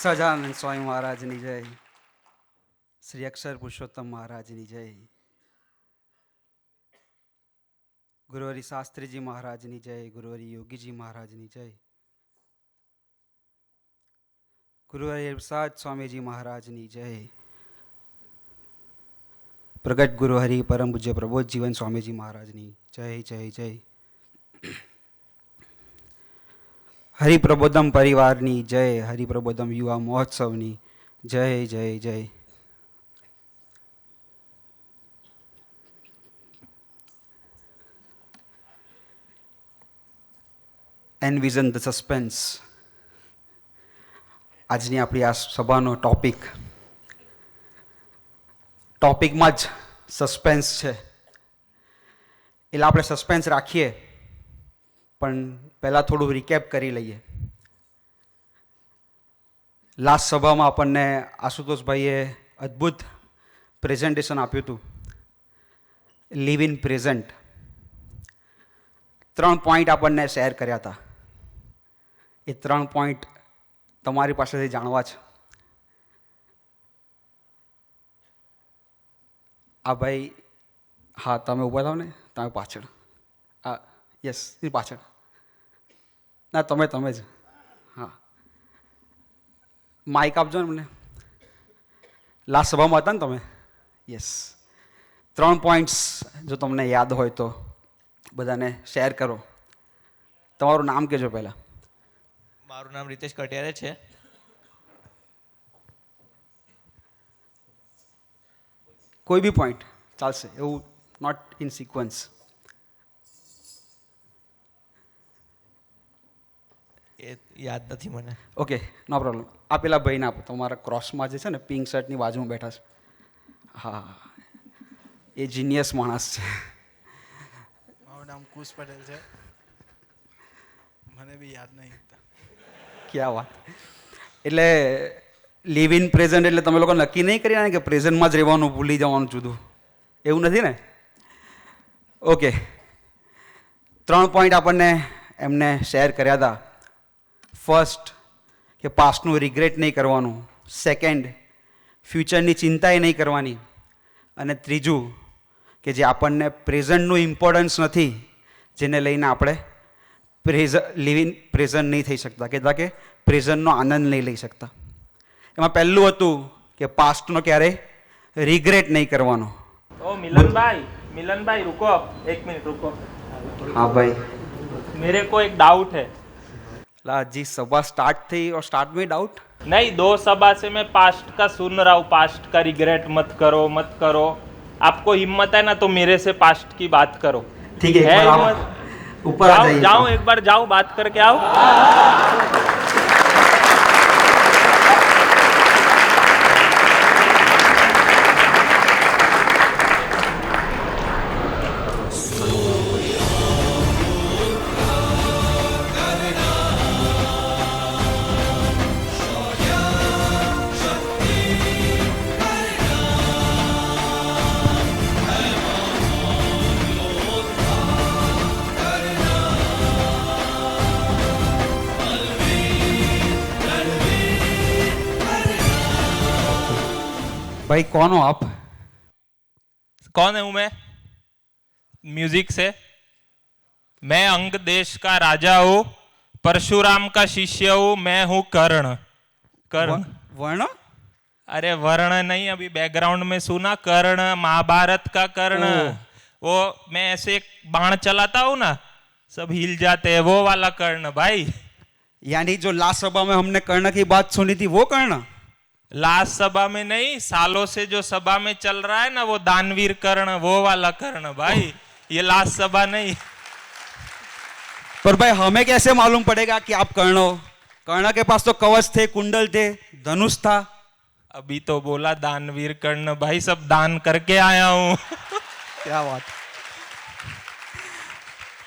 સહજાનંદ સ્વામી મહારાજની જય. શ્રી અક્ષર પુરુષોત્તમ મહારાજની જય. ગુરુવરી શાસ્ત્રીજી મહારાજની જય. ગુરુવરી યોગીજી મહારાજની જય. ગુરુવરી પ્રસાદ સ્વામીજી મહારાજની જય. પ્રગટ ગુરુ હરિ પરમ પૂજ્ય પ્રબોધ જીવન સ્વામીજી મહારાજની જય જય જય. હરિપ્રબોધમ પરિવારની જય. હરિપ્રબોધમ યુવા મહોત્સવની જય જય જય. એનવિઝન ધ સસ્પેન્સ. આજની આપણી આ સભાનો ટોપિકમાં જ સસ્પેન્સ છે. એટલે આપણે સસ્પેન્સ રાખીએ, પણ પહેલાં થોડું રિકેપ કરી લઈએ. લાસ્ટ સભામાં આપણને આશુતોષભાઈએ અદ્ભુત પ્રેઝન્ટેશન આપ્યું હતું. લીવ ઇન પ્રેઝન્ટ 3 પોઈન્ટ આપણને શેર કર્યા હતા. એ 3 પોઈન્ટ તમારી પાસેથી જાણવા છે. આ ભાઈ, હા તમે ઊભા થાવ ને, તમે પાછળ. હા યસ, એ પાછળ. ના તમે જ. હા, માઇક આપજો ને મને. લાસ્ટ સભામાં હતા ને તમે? યસ. 3 પોઈન્ટ્સ જો તમને યાદ હોય તો બધાને શેર કરો. તમારું નામ કહેજો પહેલાં. મારું નામ રીતેશ કટિયારે છે. કોઈ બી પોઈન્ટ ચાલશે, એવું નોટ ઇન સિક્વન્સ. એ યાદ નથી મને. ઓકે, નો પ્રોબ્લેમ. આ પેલા ભાઈને આપો, તમારા ક્રોસમાં જે છે ને, પિંક શર્ટની બાજુમાં બેઠા છે. હા, એ જીનિયસ માણસ છે. મારું નામ કુશ પટેલ છે. મને બી યાદ નહીં. ક્યાં વાત. એટલે લીવ ઇન પ્રેઝન્ટ એટલે તમે લોકો નક્કી નહીં કર્યા ને કે પ્રેઝન્ટમાં જ રહેવાનું, ભૂલી જવાનું જુદું, એવું નથી ને? ઓકે, 3 પોઈન્ટ આપણને એમને શેર કર્યા હતા. ફર્સ્ટ, કે પાસ્ટનું રિગ્રેટ નહીં કરવાનું. સેકન્ડ, ફ્યુચરની ચિંતાએ નહીં કરવાની. અને ત્રીજું, કે જે આપણને પ્રેઝન્ટનું ઇમ્પોર્ટન્સ નથી, જેને લઈને આપણે લીવ ઇન પ્રેઝન્ટ નહીં થઈ શકતા, કહેતા કે પ્રેઝન્ટનો આનંદ નહીં લઈ શકતા. એમાં પહેલું હતું કે પાસ્ટનો ક્યારેય રિગ્રેટ નહીં કરવાનો. ओ मिलन भाई रुको, 1 मिनट रुको. हाँ भाई, मेरे को एक डाउट है. ला जी, सभा स्टार्ट थी और स्टार्ट में डाउट नहीं, 2 सभा से मैं पास्ट का सुन रहा हूँ, पास्ट का रिग्रेट मत करो. आपको हिम्मत है ना तो मेरे से पास्ट की बात करो. ठीक है, हिम्मत? ऊपर आ जाइए. जाओ एक बार, जाओ बात करके आओ. भाई कौन हो आप? कौन है हूं मैं? म्यूजिक से. मैं अंग देश का राजा हूँ, परशुराम का शिष्य हूँ. मैं हूँ कर्ण. वर्ण? अरे वर्ण नहीं, अभी बैकग्राउंड में सुना, कर्ण, महाभारत का कर्ण. वो मैं ऐसे एक बाण चलाता हूँ ना, सब हिल जाते हैं, वो वाला कर्ण भाई. यानी जो लास्ट सभा में हमने कर्ण की बात सुनी थी, वो कर्ण? लास्ट सभा में नहीं, सालों से जो सभा में चल रहा है ना, वो दानवीर कर्ण, वो वाला कर्ण भाई. ये लास्ट सभा नहीं. पर भाई हमें कैसे मालूम पड़ेगा कि आप कर्ण हो? कर्ण के पास तो कवच थे, कुंडल थे, धनुष था. अभी तो बोला दानवीर कर्ण भाई, सब दान करके आया हूँ. क्या बात.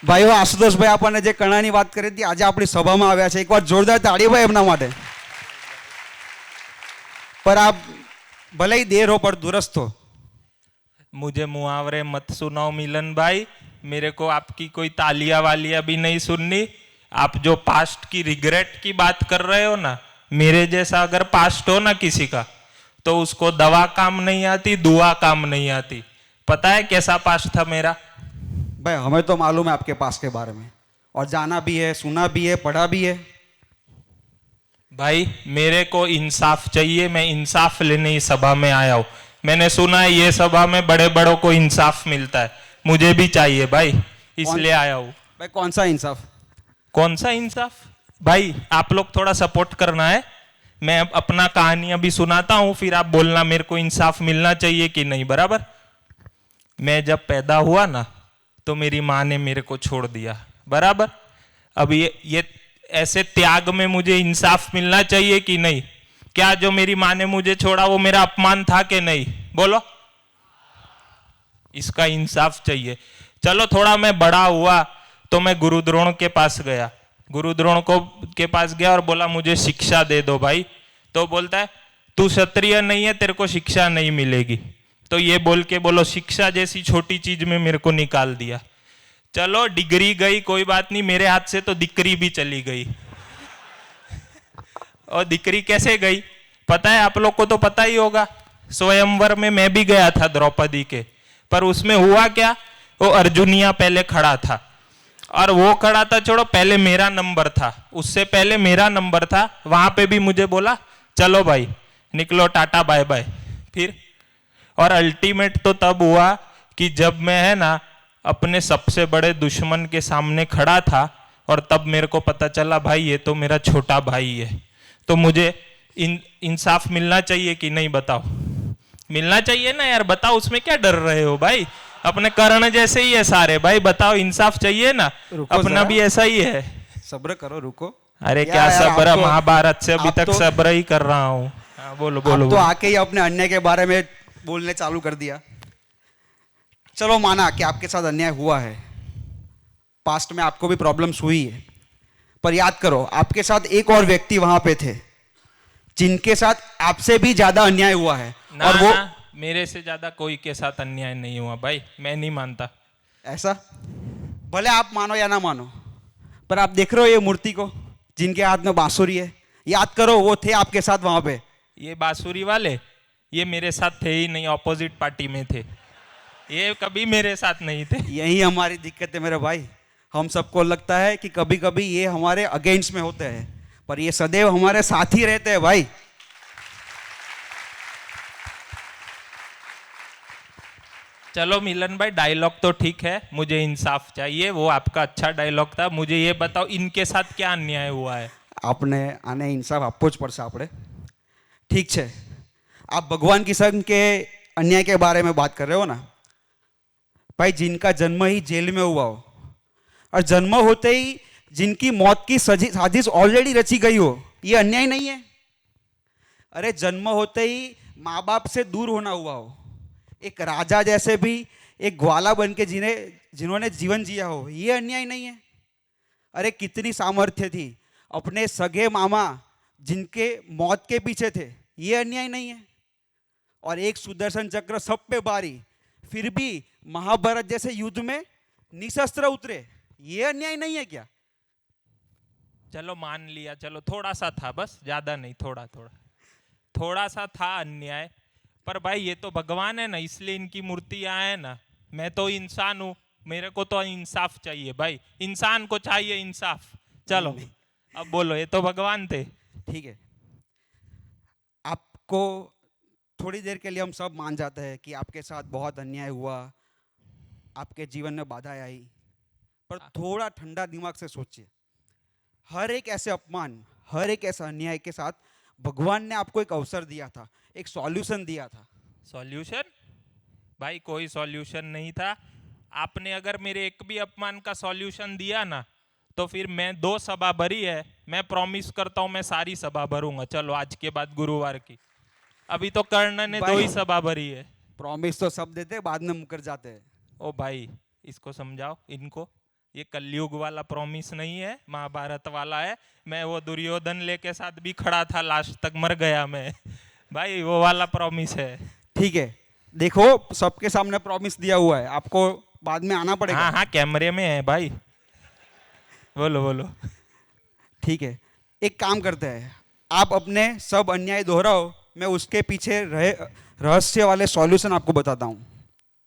ભાઈઓ, આશુતોષભાઈ આપણને જે કર્ણની વાત કરી હતી, આજે આપણી સભામાં આવ્યા છે. એકવાર જોરદાર તાળી ભાઈ એમના માટે. पर आप भले ही देर हो पर दुरुस्त हो. मुझे मुहावरे मत सुनाओ मिलन भाई, मेरे को आपकी कोई तालियां वालियां भी नहीं सुननी. आप जो पास्ट की रिग्रेट की बात कर रहे हो ना, मेरे जैसा अगर पास्ट हो ना किसी का, तो उसको दवा काम नहीं आती, दुआ काम नहीं आती। पता है कैसा पास्ट था मेरा? भाई हमें तो मालूम है आपके पास के बारे में, और जाना भी है, सुना भी है, पढ़ा भी है। भाई मेरे को इंसाफ चाहिए, मैं इंसाफ लेने इस सभा में आया हूं। मैंने सुना है ये सभा में बड़े बड़ों को इंसाफ मिलता है, मुझे भी चाहिए भाई, इसलिए आया हूं। भाई कौन सा इंसाफ? कौन सा इंसाफ? भाई आप लोग थोड़ा सपोर्ट करना है, मैं अपना कहानी अभी सुनाता हूं, फिर आप बोलना मेरे को इंसाफ मिलना चाहिए कि नहीं, बराबर? मैं जब पैदा हुआ ना, तो मेरी माँ ने मेरे को छोड़ दिया, बराबर? अब ये ऐसे त्याग में मुझे इंसाफ मिलना चाहिए कि नहीं? क्या जो मेरी माँ ने मुझे छोड़ा वो मेरा अपमान था कि नहीं? बोलो, इसका इंसाफ चाहिए। चलो थोड़ा मैं बड़ा हुआ तो मैं गुरु द्रोण के पास गया, गुरु द्रोण के पास गया और बोला मुझे शिक्षा दे दो भाई। तो बोलता है तू क्षत्रिय नहीं है, तेरे को शिक्षा नहीं मिलेगी। तो ये बोल के बोलो शिक्षा जैसी छोटी चीज में मेरे को निकाल दिया। चलो डिग्री गई, कोई बात नहीं, मेरे हाथ से तो दिक्री भी चली गई। और दिक्री कैसे गई पता है? आप लोग को तो पता ही होगा, स्वयंवर में मैं भी गया था द्रौपदी के, पर उसमें हुआ क्या, वो अर्जुनिया पहले खड़ा था, और वो खड़ा था, छोड़ो, पहले मेरा नंबर था, उससे पहले मेरा नंबर था। वहां पे भी मुझे बोला चलो भाई निकलो, टाटा बाय बाय। फिर और अल्टीमेट तो तब हुआ कि जब मैं है ना अपने सबसे बड़े दुश्मन के सामने खड़ा था, और तब मेरे को पता चला भाई ये तो मेरा छोटा भाई है। तो मुझे इंसाफ मिलना चाहिए कि नहीं? बताओ, मिलना चाहिए ना यार, बताओ, उसमें क्या डर रहे हो भाई? अपने कर्ण जैसे ही है सारे भाई, बताओ, इंसाफ चाहिए ना? अपना भी ऐसा ही है। सब्र करो, रुको। अरे यार, क्या यार, सब्र, आप तो- महाभारत से अभी आप तक तो- सब्र ही कर रहा हूँ। हाँ, बोलो बोलो आप तो बोलो। आके ही अपने अन्याय के बारे में बोलने चालू कर दिया। चलो माना कि आपके साथ अन्याय हुआ है, पास्ट में आपको भी प्रॉब्लम्स हुई है, पर याद करो आपके साथ एक और व्यक्ति वहां पे थे जिनके साथ आपसे भी ज्यादा अन्याय हुआ है। ना, और वो ना, मेरे से ज्यादा कोई के साथ अन्याय नहीं हुआ भाई, मैं नहीं मानता। ऐसा, भले आप मानो या ना मानो, पर आप देख रहे हो ये मूर्ति को जिनके हाथ में बांसुरी है, याद करो वो थे आपके साथ वहां पे। ये बांसुरी वाले ये मेरे साथ थे ही नहीं, ऑपोजिट पार्टी में थे, ये कभी मेरे साथ नहीं थे। यही हमारी दिक्कत है मेरे भाई, हम सबको लगता है कि कभी कभी ये हमारे अगेंस्ट में होते हैं, पर ये सदैव हमारे साथ ही रहते हैं भाई। चलो मिलन भाई, डायलॉग तो ठीक है, मुझे इंसाफ चाहिए, वो आपका अच्छा डायलॉग था। मुझे ये बताओ इनके साथ क्या अन्याय हुआ है? આપણે આને ઇન્સાફ આપવો જ પડશે આપણે। ઠીક છે, आप भगवान किशन के अन्याय के बारे में बात कर रहे हो ना भाई, जिनका जन्म ही जेल में हुआ हो, और जन्म होते ही जिनकी मौत की साजिश ऑलरेडी रची गई हो, ये अन्याय नहीं है? अरे जन्म होते ही माँ बाप से दूर होना हुआ हो, एक राजा जैसे भी एक ग्वाला बन के जिन्होंने जीवन जिया हो, ये अन्याय नहीं है? अरे कितनी सामर्थ्य थी, अपने सगे मामा जिनके मौत के पीछे थे, ये अन्याय नहीं है? और एक सुदर्शन चक्र सब पे भारी, फिर भी महाभारत जैसे युद्ध में निशस्त्र उतरे, ये अन्याय नहीं है क्या? चलो मान लिया, चलो थोड़ा सा था, बस ज्यादा नहीं, थोड़ा सा था अन्याय, पर भाई ये तो भगवान है ना, इसलिए इनकी मूर्तियां है ना। मैं तो इंसान हूं, मेरे को तो इंसाफ चाहिए भाई, इंसान को चाहिए इंसाफ। चलो अब बोलो, ये तो भगवान थे। ठीक है, आपको थोड़ी देर के लिए हम सब मान जाते हैं कि आपके साथ बहुत अन्याय हुआ, आपके जीवन में बाधाएं आई, पर थोड़ा ठंडा दिमाग से सोचिए, हर एक ऐसे अपमान, हर एक ऐसा अन्याय के साथ भगवान ने आपको एक अवसर दिया था, एक सॉल्यूशन दिया था। सॉल्यूशन? भाई कोई सॉल्यूशन नहीं था। आपने अगर मेरे एक भी अपमान का सॉल्यूशन दिया ना, तो फिर मैं 2 सभा भरी है, मैं प्रॉमिस करता हूं मैं सारी सभा भरूंगा। चलो आज के बाद गुरुवार की, अभी तो कर्ण ने 2 ही सभा भरी है। प्रॉमिस तो सब देते, बाद में मुकर जाते हैं। ओ भाई इसको समझाओ इनको, ये कलयुग वाला प्रॉमिस नहीं है, महाभारत वाला है। मैं वो दुर्योधन लेके साथ भी खड़ा था, लास्ट तक मर गया मैं भाई, वो वाला प्रॉमिस है। ठीक है, देखो सबके सामने प्रॉमिस दिया हुआ है, आपको बाद में आना पड़ेगा। हाँ हाँ, कैमरे में है भाई, बोलो बोलो। ठीक है, एक काम करते हैं, आप अपने सब अन्याय दोहराओ, मैं उसके पीछे रहे रहस्य वाले सॉल्यूशन आपको बताता हूँ।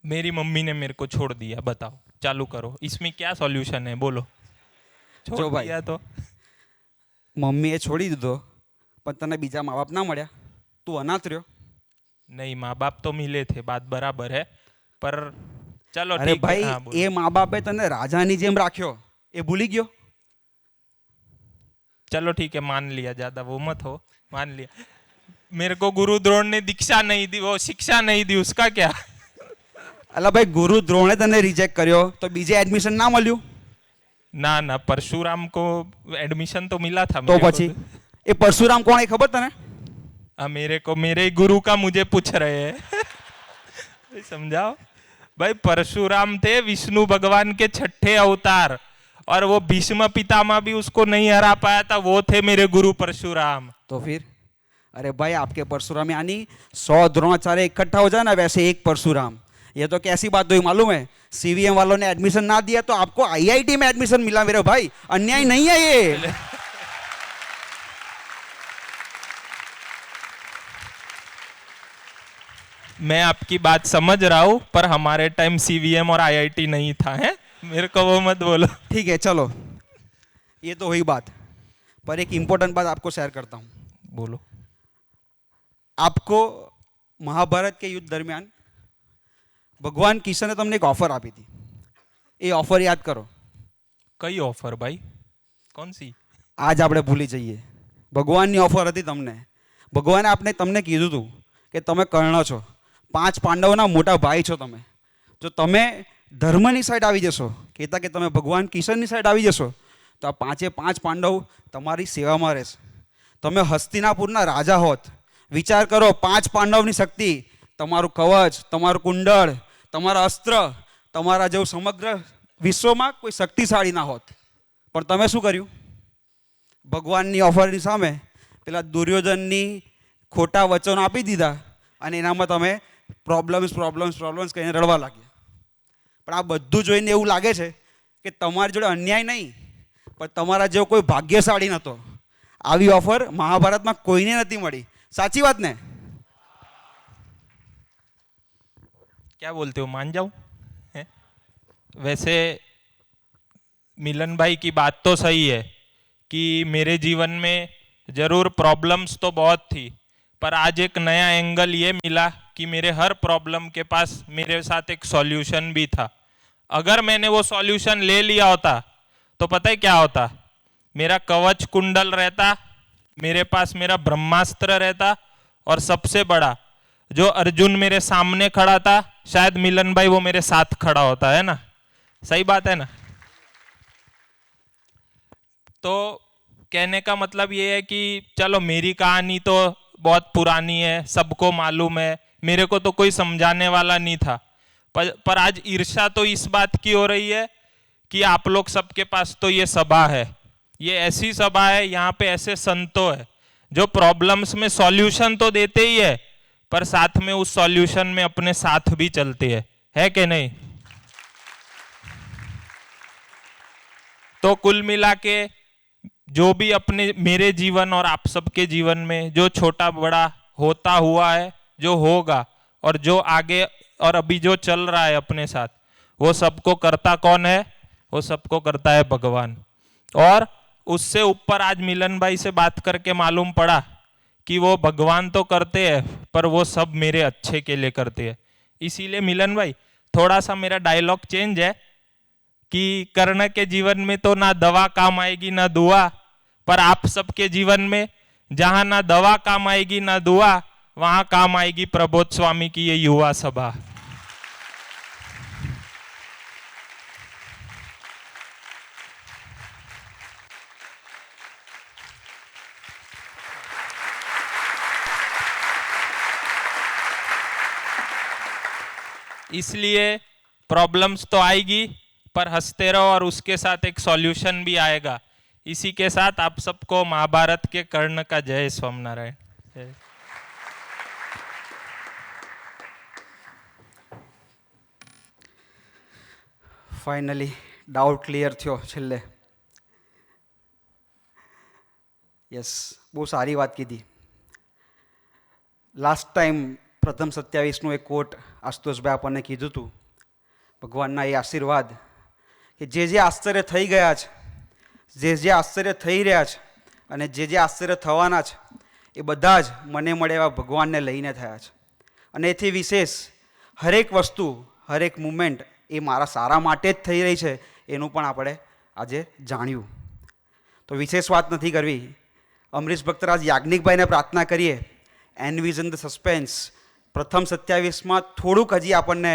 मेरी मम्मी ने मेरे को छोड़ दिया, बताओ, चालू करो, इसमें क्या सॉल्यूशन है, बोलो। जो छोड़ भाई, दिया तो મમ્મીએ છોડી દીધો પણ તને બીજા મા બાપ ના મળ્યા, તું અનાથ રહ્યો। नहीं, माँ बाप तो मिले थे, बात बराबर है, पर चलो અરે ठीक है। ભાઈ, हाँ, बोलो। એ મા બાપે તને રાજાની જેમ રાખ્યો, એ ભૂલી ગયો? चलो ठीक है, मान लिया, ज्यादा वो मत हो, मान लिया। मेरे को गुरु द्रोण ने दीक्षा नहीं दी, वो शिक्षा नहीं दी, उसका क्या? અલા ભાઈ, ગુરુ દ્રોણે તને રિજેક્ટ કર્યો તો બીજે એડમિશન ના મળ્યું ना ना, परशुराम को एडमिशन तो मिला था તો मेरे को પછી એ પરશુરામ કોણ એ ખબર તને? मेरे को मेरे गुरु का मुझे पूछ रहे हैं। समझाओ भाई, परशुराम थे विष्णु भगवान के छठे अवतार, और वो भीष्म पितामह भी उसको नहीं हरा पाया था, वो थे मेरे गुरु परशुराम। तो फिर अरे भाई, आपके परशुराम यानी 100 द्रोणाचार्य इकट्ठा हो जाए ना, वैसे एक परशुराम। ये तो कैसी बात हुई मालूम है? सीवीएम वालों ने एडमिशन ना दिया तो आपको आईआईटी में एडमिशन मिला मेरे भाई, अन्याय नहीं है ये। मैं आपकी बात समझ रहा हूं, पर हमारे टाइम सीवीएम और आईआईटी नहीं था, है, मेरे को वो मत बोलो। ठीक है चलो, ये तो हुई बात, पर एक इंपॉर्टेंट बात आपको शेयर करता हूँ। बोलो। आपको महाभारत के युद्ध दरमियान भगवान કિશને તમને એક ઓફર આપી હતી, એ ઓફર યાદ કરો। કઈ ઓફર ભાઈ, કોણ સી? આજ આપણે ભૂલી જઈએ। ભગવાનની ઓફર હતી તમને। ભગવાને આપણે તમને કીધું હતું કે તમે કર્ણ છો, 5 પાંડવોના મોટા ભાઈ છો તમે। જો તમે ધર્મની સાઈડ આવી જશો, કહેતા કે તમે ભગવાન કિશનની સાઈડ આવી જશો, તો આ 5 પાંડવ તમારી સેવામાં રહેશે। તમે હસ્તિનાપુરના રાજા હોત। વિચાર કરો, 5 પાંડવની શક્તિ, તમારું કવચ, તમારું કુંડળ, તમારા અસ્ત્ર, તમારા જેવું સમગ્ર વિશ્વમાં કોઈ શક્તિશાળી ના હોત। પણ તમે શું કર્યું? ભગવાનની ઓફરની સામે પેલા દુર્યોધનની ખોટા વચનો આપી દીધા અને એનામાં તમે પ્રોબ્લેમ્સ કહીને રડવા લાગ્યા। પણ આ બધું જોઈને એવું લાગે છે કે તમારી જોડે અન્યાય નહીં, પણ તમારા જેવો કોઈ ભાગ્યશાળી નહોતો। આવી ઓફર મહાભારતમાં કોઈને નથી મળી। સાચી વાત ને? क्या बोलते हो, मान जाऊं? हैं? वैसे मिलन भाई की बात तो सही है कि मेरे जीवन में जरूर प्रॉब्लम्स तो बहुत थी, पर आज एक नया एंगल ये मिला कि मेरे हर प्रॉब्लम के पास मेरे साथ एक सॉल्यूशन भी था। अगर मैंने वो सॉल्यूशन ले लिया होता तो पता है क्या होता? मेरा कवच कुंडल रहता, मेरे पास मेरा ब्रह्मास्त्र रहता, और सबसे बड़ा, जो अर्जुन मेरे सामने खड़ा था, शायद मिलन भाई वो मेरे साथ खड़ा होता, है ना? सही बात है ना? तो कहने का मतलब ये है कि चलो मेरी कहानी तो बहुत पुरानी है, सबको मालूम है, मेरे को तो कोई समझाने वाला नहीं था, पर आज ईर्ष्या तो इस बात की हो रही है कि आप लोग सबके पास तो ये सभा है, ये ऐसी सभा है, यहाँ पे ऐसे संतो है जो प्रॉब्लम्स में सॉल्यूशन तो देते ही है, पर साथ में उस सॉल्यूशन में अपने साथ भी चलते हैं, है कि नहीं? तो कुल मिला के जो भी अपने मेरे जीवन और आप सबके जीवन में जो छोटा बड़ा होता हुआ है, जो होगा, और जो आगे और अभी जो चल रहा है अपने साथ, वो सबको करता कौन है? वो सबको करता है भगवान। और उससे ऊपर आज मिलन भाई से बात करके मालूम पड़ा कि वो भगवान तो करते हैं, पर वो सब मेरे अच्छे के लिए करते हैं। इसीलिए मिलन भाई, थोड़ा सा मेरा डायलॉग चेंज है कि कर्ण के जीवन में तो ना दवा काम आएगी ना दुआ, पर आप सबके जीवन में जहां ना दवा काम आएगी ना दुआ, वहां काम आएगी प्रबोध स्वामी की ये युवा सभा। इसलिए प्रॉब्लम्स तो आएगी, पर हंसते रहो, और उसके साथ एक सॉल्यूशन भी आएगा। इसी के साथ आप सबको महाभारत के कर्ण का जय स्वामीनारायण। जय। ફાઇનલી ડાઉટ ક્લિયર થયો છેલ્લે। યસ, બહુ સારી વાત કીધી. લાસ્ટ ટાઈમ પ્રથમ 27નું એક કોટ આશુતોષભાઈ આપણને કીધું હતું. ભગવાનના એ આશીર્વાદ કે જે આશ્ચર્ય થઈ ગયા છે, જે આશ્ચર્ય થઈ રહ્યા છે અને જે આશ્ચર્ય થવાના છે એ બધા જ મને મળે એવા ભગવાનને લઈને થયા છે. અને એથી વિશેષ હરેક વસ્તુ, હરેક મુમેન્ટ એ મારા સારા માટે જ થઈ રહી છે એનું પણ આપણે આજે જાણ્યું. તો વિશેષ વાત નથી કરવી. અમરીશ ભક્તરાજ યાજ્ઞિકભાઈને પ્રાર્થના કરીએ, એનવિઝન ધ સસ્પેન્સ પ્રથમ 27માં થોડુંક હજી આપણને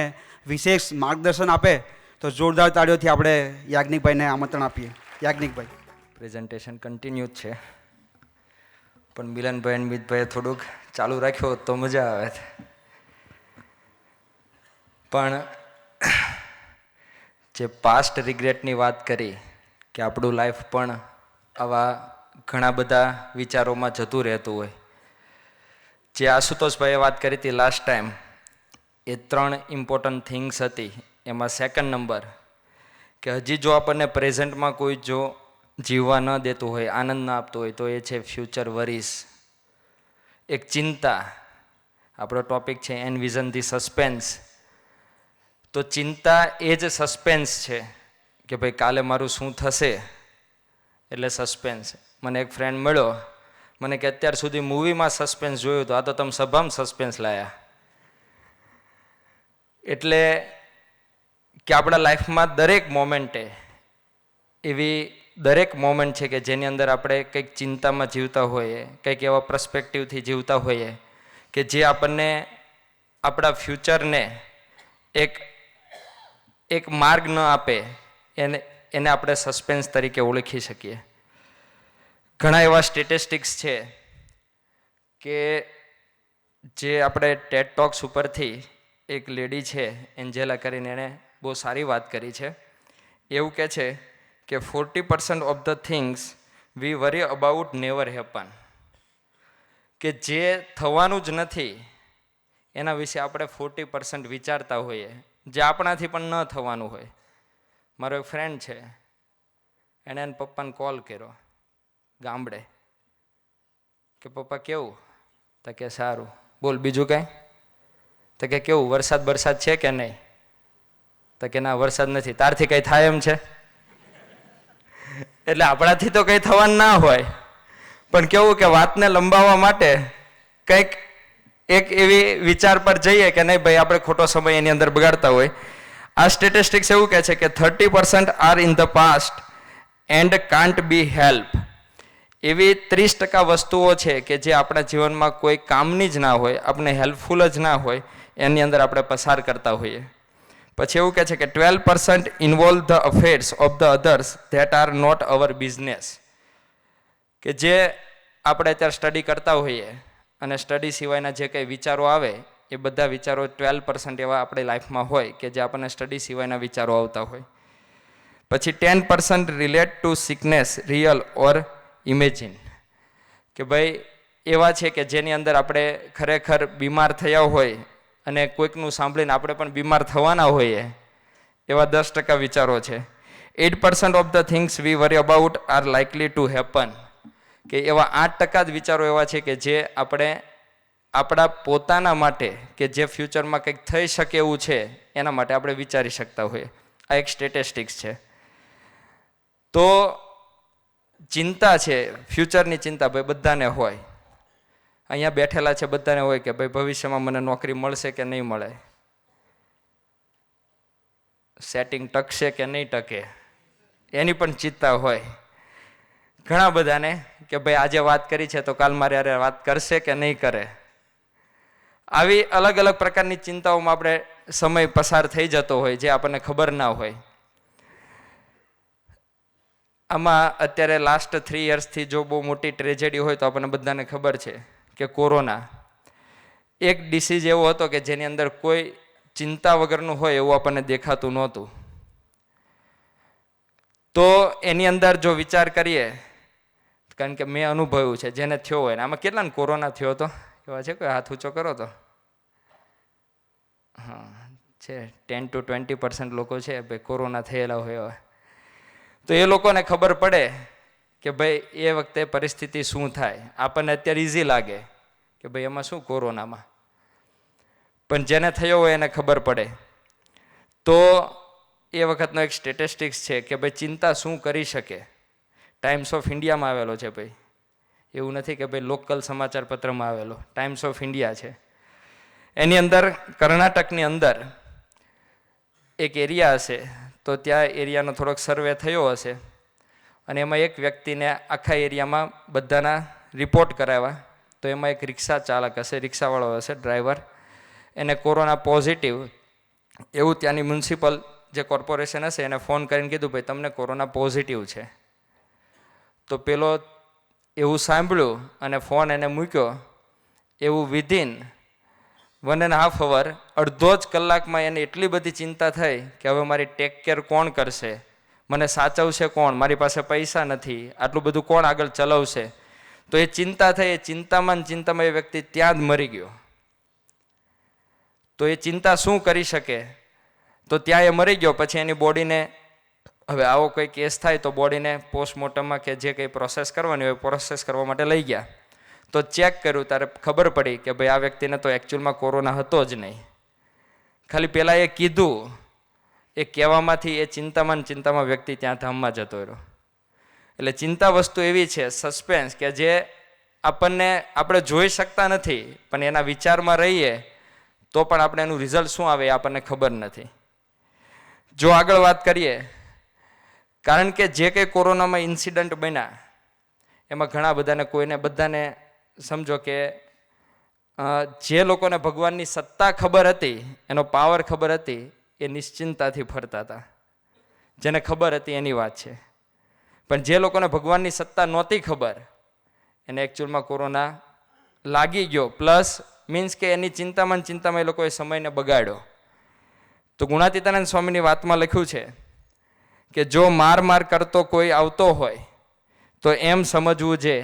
વિશેષ માર્ગદર્શન આપે તો જોરદાર તાળીઓથી આપણે યાજ્ઞિકભાઈને આમંત્રણ આપીએ. યાજ્ઞિકભાઈ. પ્રેઝન્ટેશન કન્ટિન્યુ જ છે, પણ મિલનભાઈ અને મિતભાઈએ થોડુંક ચાલુ રાખ્યો હોત તો મજા આવે. પણ જે પાસ્ટ રિગ્રેટની વાત કરી કે આપણું લાઈફ પણ આવા ઘણા બધા વિચારોમાં જતું રહેતું હોય. જે આશુતોષભાઈએ વાત કરી હતી લાસ્ટ ટાઈમ, એ 3 ઇમ્પોર્ટન્ટ થિંગ્સ હતી. એમાં સેકન્ડ નંબર કે હજી જો આપણને પ્રેઝન્ટમાં કોઈ જો જીવવા ન દેતું હોય, આનંદ ન આપતું હોય, તો એ છે ફ્યુચર વરીઝ, એક ચિંતા. આપણો ટોપિક છે એનવિઝન ધી સસ્પેન્સ. તો ચિંતા એ જ સસ્પેન્સ છે કે ભાઈ કાલે મારું શું થશે, એટલે સસ્પેન્સ. મને એક ફ્રેન્ડ મળ્યો, મને કે અત્યાર સુધી મૂવીમાં સસ્પેન્સ જોયું હતું, આ તો તમે સભામાં સસ્પેન્સ લાયા. એટલે કે આપણા લાઈફમાં દરેક મોમેન્ટે એવી દરેક મોમેન્ટ છે કે જેની અંદર આપણે કંઈક ચિંતામાં જીવતા હોઈએ, કંઈક એવા પર્સપેક્ટિવથી જીવતા હોઈએ કે જે આપણને આપણા ફ્યુચરને એક માર્ગ ન આપે, એને આપણે સસ્પેન્સ તરીકે ઓળખી શકીએ. ઘણા એવા સ્ટેટિસ્ટિક્સ છે કે જે આપણે ટેડ ટોક્સ ઉપરથી એક લેડી છે એન્જેલા કરીને, એણે બહુ સારી વાત કરી છે. એવું કહે છે કે 40% of the things we worry about never happen. કે જે થવાનું જ નથી એના વિશે આપણે 40% વિચારતા હોઈએ, જે આપણાથી પણ ન થવાનું હોય. મારો એક ફ્રેન્ડ છે, એણે એના પપ્પાને કોલ કર્યો ગામડે કે પપ્પા કેવું? તો કે સારું. બોલ બીજું કાંઈ? તો કે કેવું, વરસાદ છે કે નહીં? તો કે ના વરસાદ નથી. તારથી કંઈ થાય એમ છે? એટલે આપણાથી તો કંઈ થવાનું ના હોય, પણ કેવું કે વાતને લંબાવવા માટે કંઈક એક એવી વિચાર પર જઈએ કે નહીં ભાઈ આપણે ખોટો સમય એની અંદર બગાડતા હોય. આ સ્ટેટિસ્ટિક્સ એવું કહે છે કે 30% are in the past and can't be help. એવી 30% વસ્તુઓ છે કે જે આપણા જીવનમાં કોઈ કામની જ ના હોય, આપણે હેલ્પફુલ જ ના હોય, એની અંદર આપણે પસાર કરતા હોઈએ. પછી એવું કહે છે કે 12% involve the affairs of the others that are not our business. કે જે આપણે અત્યારે સ્ટડી કરતા હોઈએ અને સ્ટડી સિવાયના જે કંઈ વિચારો આવે એ બધા વિચારો 12% એવા આપણી લાઈફમાં હોય કે જે આપણને સ્ટડી સિવાયના વિચારો આવતા હોય. પછી 10% રિલેટ ટુ સિકનેસ રિયલ ઓર ઇમેજિન. કે ભાઈ એવા છે કે જેની અંદર આપણે ખરેખર બીમાર થયા હોય અને કોઈકનું સાંભળીને આપણે પણ બીમાર થવાના હોઈએ, એવા 10% વિચારો છે. 8% of the things we worry about are likely to happen. કે એવા 8% જ વિચારો એવા છે કે જે આપણે આપણા પોતાના માટે કે જે ફ્યુચરમાં કંઈક થઈ શકે એવું છે એના માટે આપણે વિચારી શકતા હોઈએ. આ એક સ્ટેટિસ્ટિક્સ છે. તો ચિંતા છે, ફ્યુચરની ચિંતા ભાઈ બધાને હોય. અહીંયા બેઠેલા છે બધાને હોય કે ભાઈ ભવિષ્યમાં મને નોકરી મળશે કે નહીં મળે, સેટિંગ ટકશે કે નહીં ટકે, એની પણ ચિંતા હોય. ઘણા બધાને કે ભાઈ આજે વાત કરી છે તો કાલ મારે યારે વાત કરશે કે નહીં કરે. આવી અલગ અલગ પ્રકારની ચિંતાઓમાં આપણે સમય પસાર થઈ જતો હોય જે આપણને ખબર ના હોય. આમાં અત્યારે લાસ્ટ 3 યર્સથી જો બહુ મોટી ટ્રેજેડી હોય તો આપણને બધાને ખબર છે કે કોરોના એક ડિસીઝ એવો હતો કે જેની અંદર કોઈ ચિંતા વગરનું હોય એવું આપણને દેખાતું નહોતું. તો એની અંદર જો વિચાર કરીએ, કારણ કે મેં અનુભવ્યું છે જેને થયો હોય ને, આમાં કેટલાને કોરોના થયો હતો એવા છે? કોઈ હાથ ઊંચો કરો તો. હા છે, 10 to 20% લોકો છે ભાઈ કોરોના થયેલા હોય. તો એ લોકોને ખબર પડે કે ભાઈ એ વખતે પરિસ્થિતિ શું થાય. આપણને અત્યારે ઇઝી લાગે કે ભાઈ એમાં શું કોરોનામાં, પણ જેને થયો હોય એને ખબર પડે. તો એ વખતનો એક સ્ટેટિસ્ટિક્સ છે કે ભાઈ ચિંતા શું કરી શકે. ટાઈમ્સ ઓફ ઇન્ડિયામાં આવેલો છે ભાઈ, એવું નથી કે ભાઈ લોકલ સમાચાર પત્રમાં આવેલો, ટાઈમ્સ ઓફ ઇન્ડિયા છે. એની અંદર કર્ણાટકની અંદર એક એરિયા હશે, તો ત્યાં એરિયાનો થોડોક સર્વે થયો હશે અને એમાં એક વ્યક્તિને આખા એરિયામાં બધાના રિપોર્ટ કરાવ્યા. તો એમાં એક રિક્ષા ચાલક હશે, રિક્ષાવાળો હશે, ડ્રાઈવર, એને કોરોના પોઝિટિવ એવું ત્યાંની મ્યુનિસિપલ જે કોર્પોરેશન હશે એને ફોન કરીને કીધું ભાઈ તમને કોરોના પોઝિટિવ છે. તો પેલો એવું સાંભળ્યું અને ફોન એને મૂક્યો. એવું વિધિન 1.5 hour, અડધો જ કલાકમાં એને એટલી બધી ચિંતા થઈ કે હવે મારી ટેક કેર કોણ કરશે, મને સાચવશે કોણ, મારી પાસે પૈસા નથી, આટલું બધું કોણ આગળ ચલાવશે. તો એ ચિંતા થઈ, એ ચિંતામાં એ વ્યક્તિ ત્યાં જ મરી ગયો. તો એ ચિંતા શું કરી શકે, તો ત્યાં એ મરી ગયો. પછી એની બોડીને, હવે આવો કોઈ કેસ થાય તો બોડીને પોસ્ટમોર્ટમમાં કે જે કંઈ પ્રોસેસ કરવાની હોય પ્રોસેસ કરવા માટે લઈ ગયા. તો ચેક કર્યું ત્યારે ખબર પડી કે ભાઈ આ વ્યક્તિને તો એકચ્યુઅલમાં કોરોના હતો જ નહીં. ખાલી પહેલાં એ કીધું, એ કહેવામાંથી એ ચિંતામાં વ્યક્તિ ત્યાં ધામમાં જતો રહ્યો. એટલે ચિંતા વસ્તુ એવી છે, સસ્પેન્સ, કે જે આપણે જોઈ શકતા નથી, પણ એના વિચારમાં રહીએ તો પણ આપણે એનું રિઝલ્ટ શું આવે એ આપણને ખબર નથી. જો આગળ વાત કરીએ, કારણ કે જે કંઈ કોરોનામાં ઇન્સિડન્ટ બન્યા એમાં ઘણા બધાને સમજો કે જે લોકોને ભગવાનની સત્તા ખબર હતી, એનો પાવર ખબર હતી, એ નિશ્ચિંતાથી ફરતા હતા. જેને ખબર હતી એની વાત છે. પણ જે લોકોને ભગવાનની સત્તા નહોતી ખબર એને એકચ્યુઅલમાં કોરોના લાગી ગયો. પ્લસ મીન્સ કે એની ચિંતામાં એ લોકોએ સમયને બગાડ્યો. તો ગુણાતીતાનંદ સ્વામીની વાતમાં લખ્યું છે કે જો માર કરતો કોઈ આવતો હોય તો એમ સમજવું છે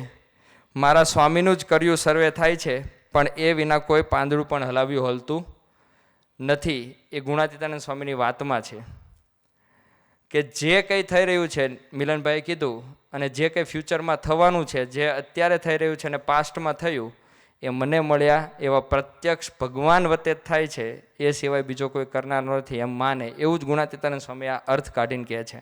મારા સ્વામીનું જ કર્યું સર્વે થાય છે, પણ એ વિના કોઈ પાંદડું પણ હલાવ્યું હલતું નથી. એ ગુણાતીતાનંદ સ્વામીની વાતમાં છે કે જે કંઈ થઈ રહ્યું છે, મિલનભાઈએ કીધું, અને જે કંઈ ફ્યુચરમાં થવાનું છે, જે અત્યારે થઈ રહ્યું છે અને પાસ્ટમાં થયું, એ મને મળ્યા એવા પ્રત્યક્ષ ભગવાન વતે જ થાય છે, એ સિવાય બીજો કોઈ કરનાર નથી એમ માને. એવું જ ગુણાતીતાનંદ સ્વામી આ અર્થ કાઢીને કહે છે.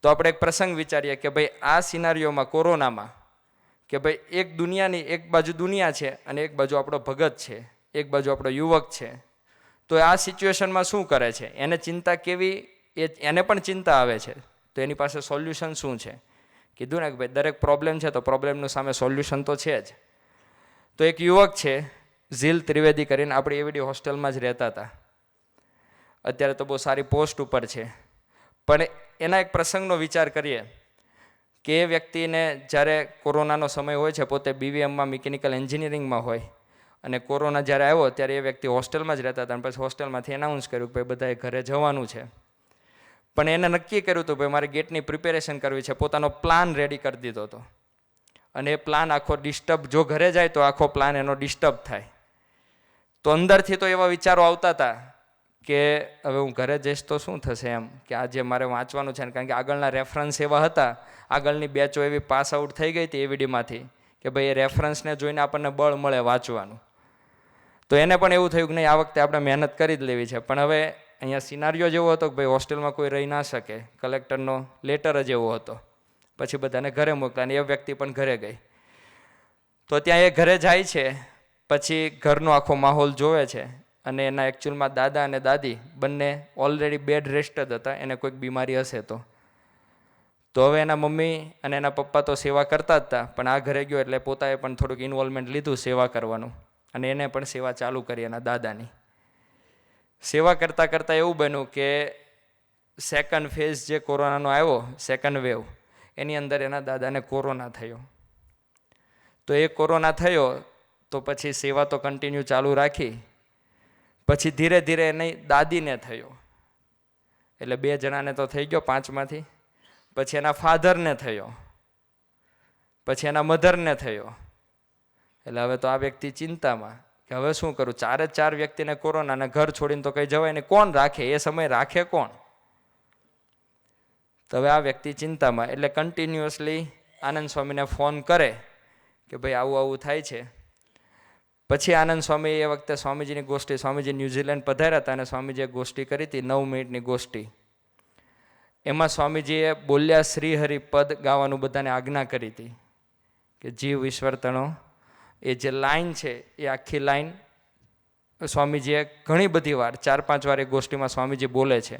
તો આપણે એક પ્રસંગ વિચારીએ કે ભાઈ આ સિનારીઓમાં કોરોનામાં કે ભાઈ એક બાજુ દુનિયા છે અને એક બાજુ આપણો ભગત છે, એક બાજુ આપણો યુવક છે. તો આ સિચ્યુએશનમાં શું કરે છે, એને ચિંતા કેવી, એને પણ ચિંતા આવે છે, તો એની પાસે સોલ્યુશન શું છે. કીધું ને કે ભાઈ દરેક પ્રોબ્લેમ છે તો પ્રોબ્લેમનું સામે સોલ્યુશન તો છે જ. તો એક યુવક છે ઝીલ ત્રિવેદી કરીને, આપણી એવીડી હોસ્ટેલમાં જ રહેતા હતા. અત્યારે તો બહુ સારી પોસ્ટ ઉપર છે. પણ એના એક પ્રસંગનો વિચાર કરીએ કે એ વ્યક્તિને જ્યારે કોરોનાનો સમય હોય છે, પોતે BVMમાં મિકેનિકલ એન્જિનિયરિંગમાં હોય, અને કોરોના જ્યારે આવ્યો ત્યારે એ વ્યક્તિ હોસ્ટેલમાં જ રહેતા હતા. અને પછી હોસ્ટેલમાંથી એનાઉન્સ કર્યું કે ભાઈ બધાએ ઘરે જવાનું છે. પણ એને નક્કી કર્યું હતું ભાઈ મારે ગેટની પ્રિપેરેશન કરવી છે, પોતાનો પ્લાન રેડી કરી દીધો હતો. અને એ પ્લાન આખો ડિસ્ટર્બ, જો ઘરે જાય તો આખો પ્લાન એનો ડિસ્ટર્બ થાય. તો અંદરથી તો એવા વિચારો આવતા હતા કે હવે હું ઘરે જઈશ તો શું થશે, એમ કે આજે મારે વાંચવાનું છે. કારણ કે આગળના રેફરન્સ એવા હતા, આગળની બેચો એવી પાસ આઉટ થઈ ગઈ હતી એવીડીમાંથી કે ભાઈ એ રેફરન્સને જોઈને આપણને બળ મળે વાંચવાનું. તો એને પણ એવું થયું કે નહીં, આ વખતે આપણે મહેનત કરી જ લેવી છે. પણ હવે અહીંયા સિનારીઓ જેવો હતો કે ભાઈ હોસ્ટેલમાં કોઈ રહી ના શકે, કલેક્ટરનો લેટર જ એવો હતો. પછી બધાને ઘરે મોકલા અને એ વ્યક્તિ પણ ઘરે ગઈ. તો ત્યાં એ ઘરે જાય છે, પછી ઘરનો આખો માહોલ જોવે છે અને એના એકચ્યુઅલમાં દાદા અને દાદી બંને ઓલરેડી બેડ રેસ્ટ જ હતા, એને કોઈક બીમારી હશે તો હવે એના મમ્મી અને એના પપ્પા તો સેવા કરતા જ હતા, પણ આ ઘરે ગયો એટલે પોતાએ પણ થોડુંક ઇન્વોલ્વમેન્ટ લીધું સેવા કરવાનું, અને એને પણ સેવા ચાલુ કરી એના દાદાની. સેવા કરતાં એવું બન્યું કે સેકન્ડ ફેઝ જે કોરોનાનો આવ્યો, સેકન્ડ વેવ, એની અંદર એના દાદાને કોરોના થયો. તો એ કોરોના થયો તો પછી સેવા તો કન્ટિન્યુ ચાલુ રાખી. પછી ધીરે ધીરે એની દાદીને થયો, એટલે 2 જણાને તો થઈ ગયો 5માંથી. પછી એના ફાધરને થયો, પછી એના મધરને થયો. એટલે હવે તો આ વ્યક્તિ ચિંતામાં કે હવે શું કરું, 4 વ્યક્તિને કોરોના, અને ઘર છોડીને તો કંઈ જવાય નહીં, કોણ રાખે, એ સમય રાખે કોણ. તો હવે આ વ્યક્તિ ચિંતામાં, એટલે કન્ટિન્યુઅસલી આનંદ સ્વામીને ફોન કરે કે ભાઈ આવું આવું થાય છે. પછી આનંદ સ્વામી એ વખતે સ્વામીજીની ગોષ્ઠી, સ્વામીજી ન્યૂઝીલેન્ડ પધાર્યા હતા અને સ્વામીજીએ ગોષ્ઠી કરી હતી 9 મિનિટની ગોષ્ઠી. એમાં સ્વામીજીએ બોલ્યા શ્રીહરિ પદ ગાવાનું બધાને આજ્ઞા કરી હતી કે જીવ ઈશ્વર તણો. એ જે લાઈન છે એ આખી લાઈન સ્વામીજીએ ઘણી બધી વાર 4-5 વાર એ ગોષ્ઠીમાં સ્વામીજી બોલે છે.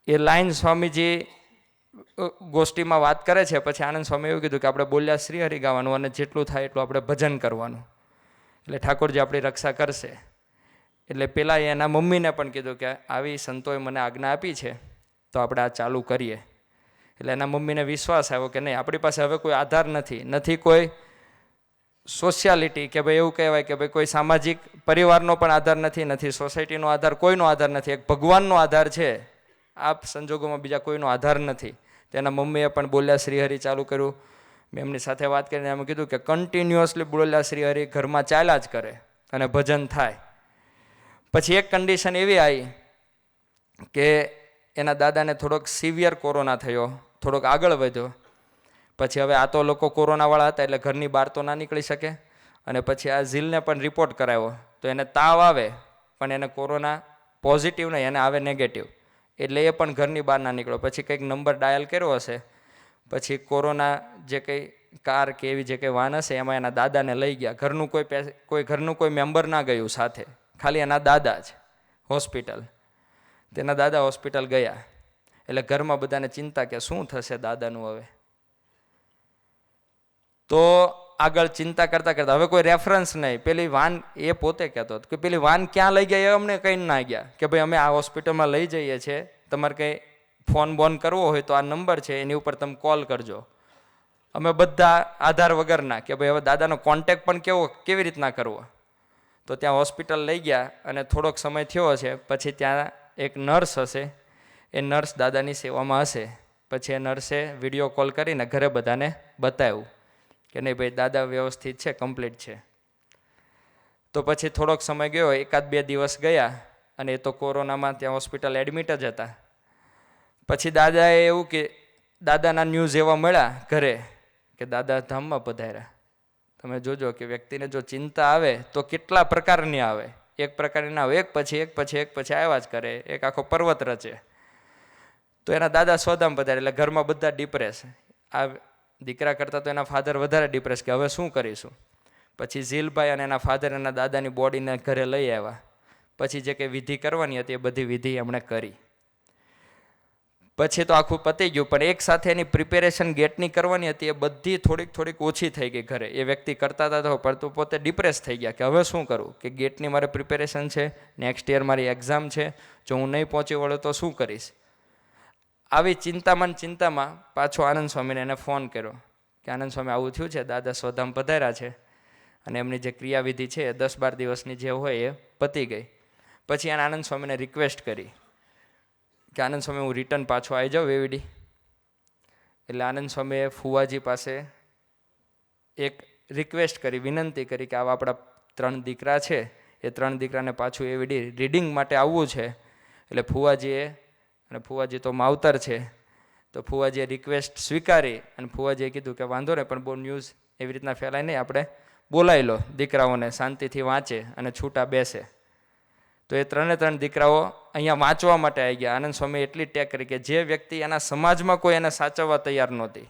એ લાઈન સ્વામીજી ગોષ્ઠીમાં વાત કરે છે. પછી આનંદ સ્વામી એવું કીધું કે આપણે બોલ્યા શ્રીહરિ ગાવાનું અને જેટલું થાય એટલું આપણે ભજન કરવાનું, એટલે ઠાકોરજી આપણી રક્ષા કરશે. એટલે પેલા એના મમ્મીને પણ કીધું કે આવી સંતોએ મને આજ્ઞા આપી છે તો આપણે આ ચાલુ કરીએ. એટલે એના મમ્મીને વિશ્વાસ આવ્યો કે નહીં, આપણી પાસે હવે કોઈ આધાર નથી કોઈ સોશિયાલિટી કે ભાઈ એવું કહેવાય કે ભાઈ કોઈ સામાજિક પરિવારનો પણ આધાર નથી સોસાયટીનો આધાર, કોઈનો આધાર નથી, એક ભગવાનનો આધાર છે. આ સંજોગોમાં બીજા કોઈનો આધાર નથી. તેના મમ્મીએ પણ બોલ્યા શ્રીહરિ ચાલુ કર્યું. મેં એમની સાથે વાત કરીને એમ કીધું કે કન્ટિન્યુઅસલી બોલ્યા શ્રીહરિ ઘરમાં ચાલ્યા જ કરે અને ભજન થાય. પછી એક કન્ડિશન એવી આવી કે એના દાદાને થોડોક સિવિયર કોરોના થયો, થોડોક આગળ વધ્યો. પછી હવે આ તો લોકો કોરોનાવાળા હતા એટલે ઘરની બહાર તો ના નીકળી શકે. અને પછી આ ઝીલને પણ રિપોર્ટ કરાવ્યો તો એને તાવ આવે પણ એને કોરોના પોઝિટિવ નહીં, એને આવે નેગેટિવ. એટલે એ પણ ઘરની બહાર ના નીકળ્યો. પછી કંઈક નંબર ડાયલ કર્યો હશે, પછી કોરોના જે કંઈ કાર કે એવી જે કંઈ વાન હશે એમાં એના દાદાને લઈ ગયા. ઘરનું કોઈ મેમ્બર ના ગયું સાથે, ખાલી એના દાદા જ હોસ્પિટલ. તેના દાદા હોસ્પિટલ ગયા એટલે ઘરમાં બધાને ચિંતા કે શું થશે દાદાનું હવે. તો આગળ ચિંતા કરતાં કરતાં હવે કોઈ રેફરન્સ નહીં. પેલી વાન એ પોતે કહેતો હતો કે પેલી વાન ક્યાં લઈ ગયા એ અમને કંઈ ના ગયા કે ભાઈ અમે આ હોસ્પિટલમાં લઈ જઈએ છીએ, તમારે કંઈ ફોન બોન કરવો હોય તો આ નંબર છે એની ઉપર તમે કોલ કરજો. અમે બધા આધાર વગરના કે ભાઈ હવે દાદાનો કોન્ટેક્ટ પણ કેવી રીતના કરવો. તો ત્યાં હોસ્પિટલ લઈ ગયા અને થોડોક સમય થયો હશે. પછી ત્યાં એક નર્સ હશે, એ નર્સ દાદાની સેવામાં હશે. પછી એ નર્સે વિડીયો કોલ કરીને ઘરે બધાને બતાવ્યું કે નહીં ભાઈ દાદા વ્યવસ્થિત છે, કમ્પ્લીટ છે. તો પછી થોડોક સમય ગયો, 1-2 દિવસ ગયા અને એ તો કોરોનામાં ત્યાં હોસ્પિટલ એડમિટ જ હતા. પછી દાદાએ એવું કે દાદાના ન્યૂઝ એવા મળ્યા ઘરે કે દાદા ધામમાં પધાર્યા. તમે જોજો કે વ્યક્તિને જો ચિંતા આવે તો કેટલા પ્રકારની આવે, એક પ્રકારની ના આવે, એક પછી આવ્યા જ કરે, એક આખો પર્વત રચે. તો એના દાદા સ્વધામ પધાર્યા એટલે ઘરમાં બધા ડિપ્રેસ. આ દીકરા કરતાં તો એના ફાધર વધારે ડિપ્રેસ કે હવે શું કરીશું. પછી ઝીલભાઈ અને એના ફાધર એના દાદાની બોડીને ઘરે લઈ આવ્યા. પછી જે કંઈ વિધિ કરવાની હતી એ બધી વિધિ એમણે કરી. પછી તો આખું પતી ગયું. પણ એક સાથે એની પ્રિપેરેશન ગેટની કરવાની હતી એ બધી થોડીક ઓછી થઈ ગઈ ઘરે. એ વ્યક્તિ કરતા હતા પણ તો પોતે ડિપ્રેસ થઈ ગયા કે હવે શું કરું, કે ગેટની મારે પ્રિપેરેશન છે, નેક્સ્ટ યર મારી એક્ઝામ છે, જો હું નહીં પહોંચી વળું તો શું કરીશ. આવી ચિંતામાં પાછો આનંદ સ્વામીને એને ફોન કર્યો કે આનંદ સ્વામી આવું થયું છે, દાદા સ્વધામ પધાર્યા છે અને એમની જે ક્રિયાવિધિ છે એ 10-12 દિવસની જે હોય એ પતી ગઈ. પછી એને આનંદ સ્વામીને રિક્વેસ્ટ કરી કે આનંદ સ્વામી હું રિટર્ન પાછો આવી જાઉં વેવીડી. એટલે આનંદ સ્વામીએ ફુવાજી પાસે એક રિક્વેસ્ટ કરી, વિનંતી કરી કે આવા આપણા 3 દીકરા છે, એ 3 દીકરાને પાછું વેવીડી રીડિંગ માટે આવવું છે. એટલે ફુવાજીએ, અને ફુવાજી તો માવતર છે, તો ફુવાજીએ રિક્વેસ્ટ સ્વીકારી અને ફુવાજીએ કીધું કે વાંધો નહીં પણ બહુ ન્યૂઝ એવી રીતના ફેલાય નહીં, આપણે બોલાવી લો દીકરાઓને, શાંતિથી વાંચે અને છૂટા બેસે. તો એ 3 દીકરાઓ અહીંયા વાંચવા માટે આવી ગયા. આનંદ સ્વામી એટલી ટેક કરી કે જે વ્યક્તિ એના સમાજમાં કોઈ એને સાચવવા તૈયાર નહોતી,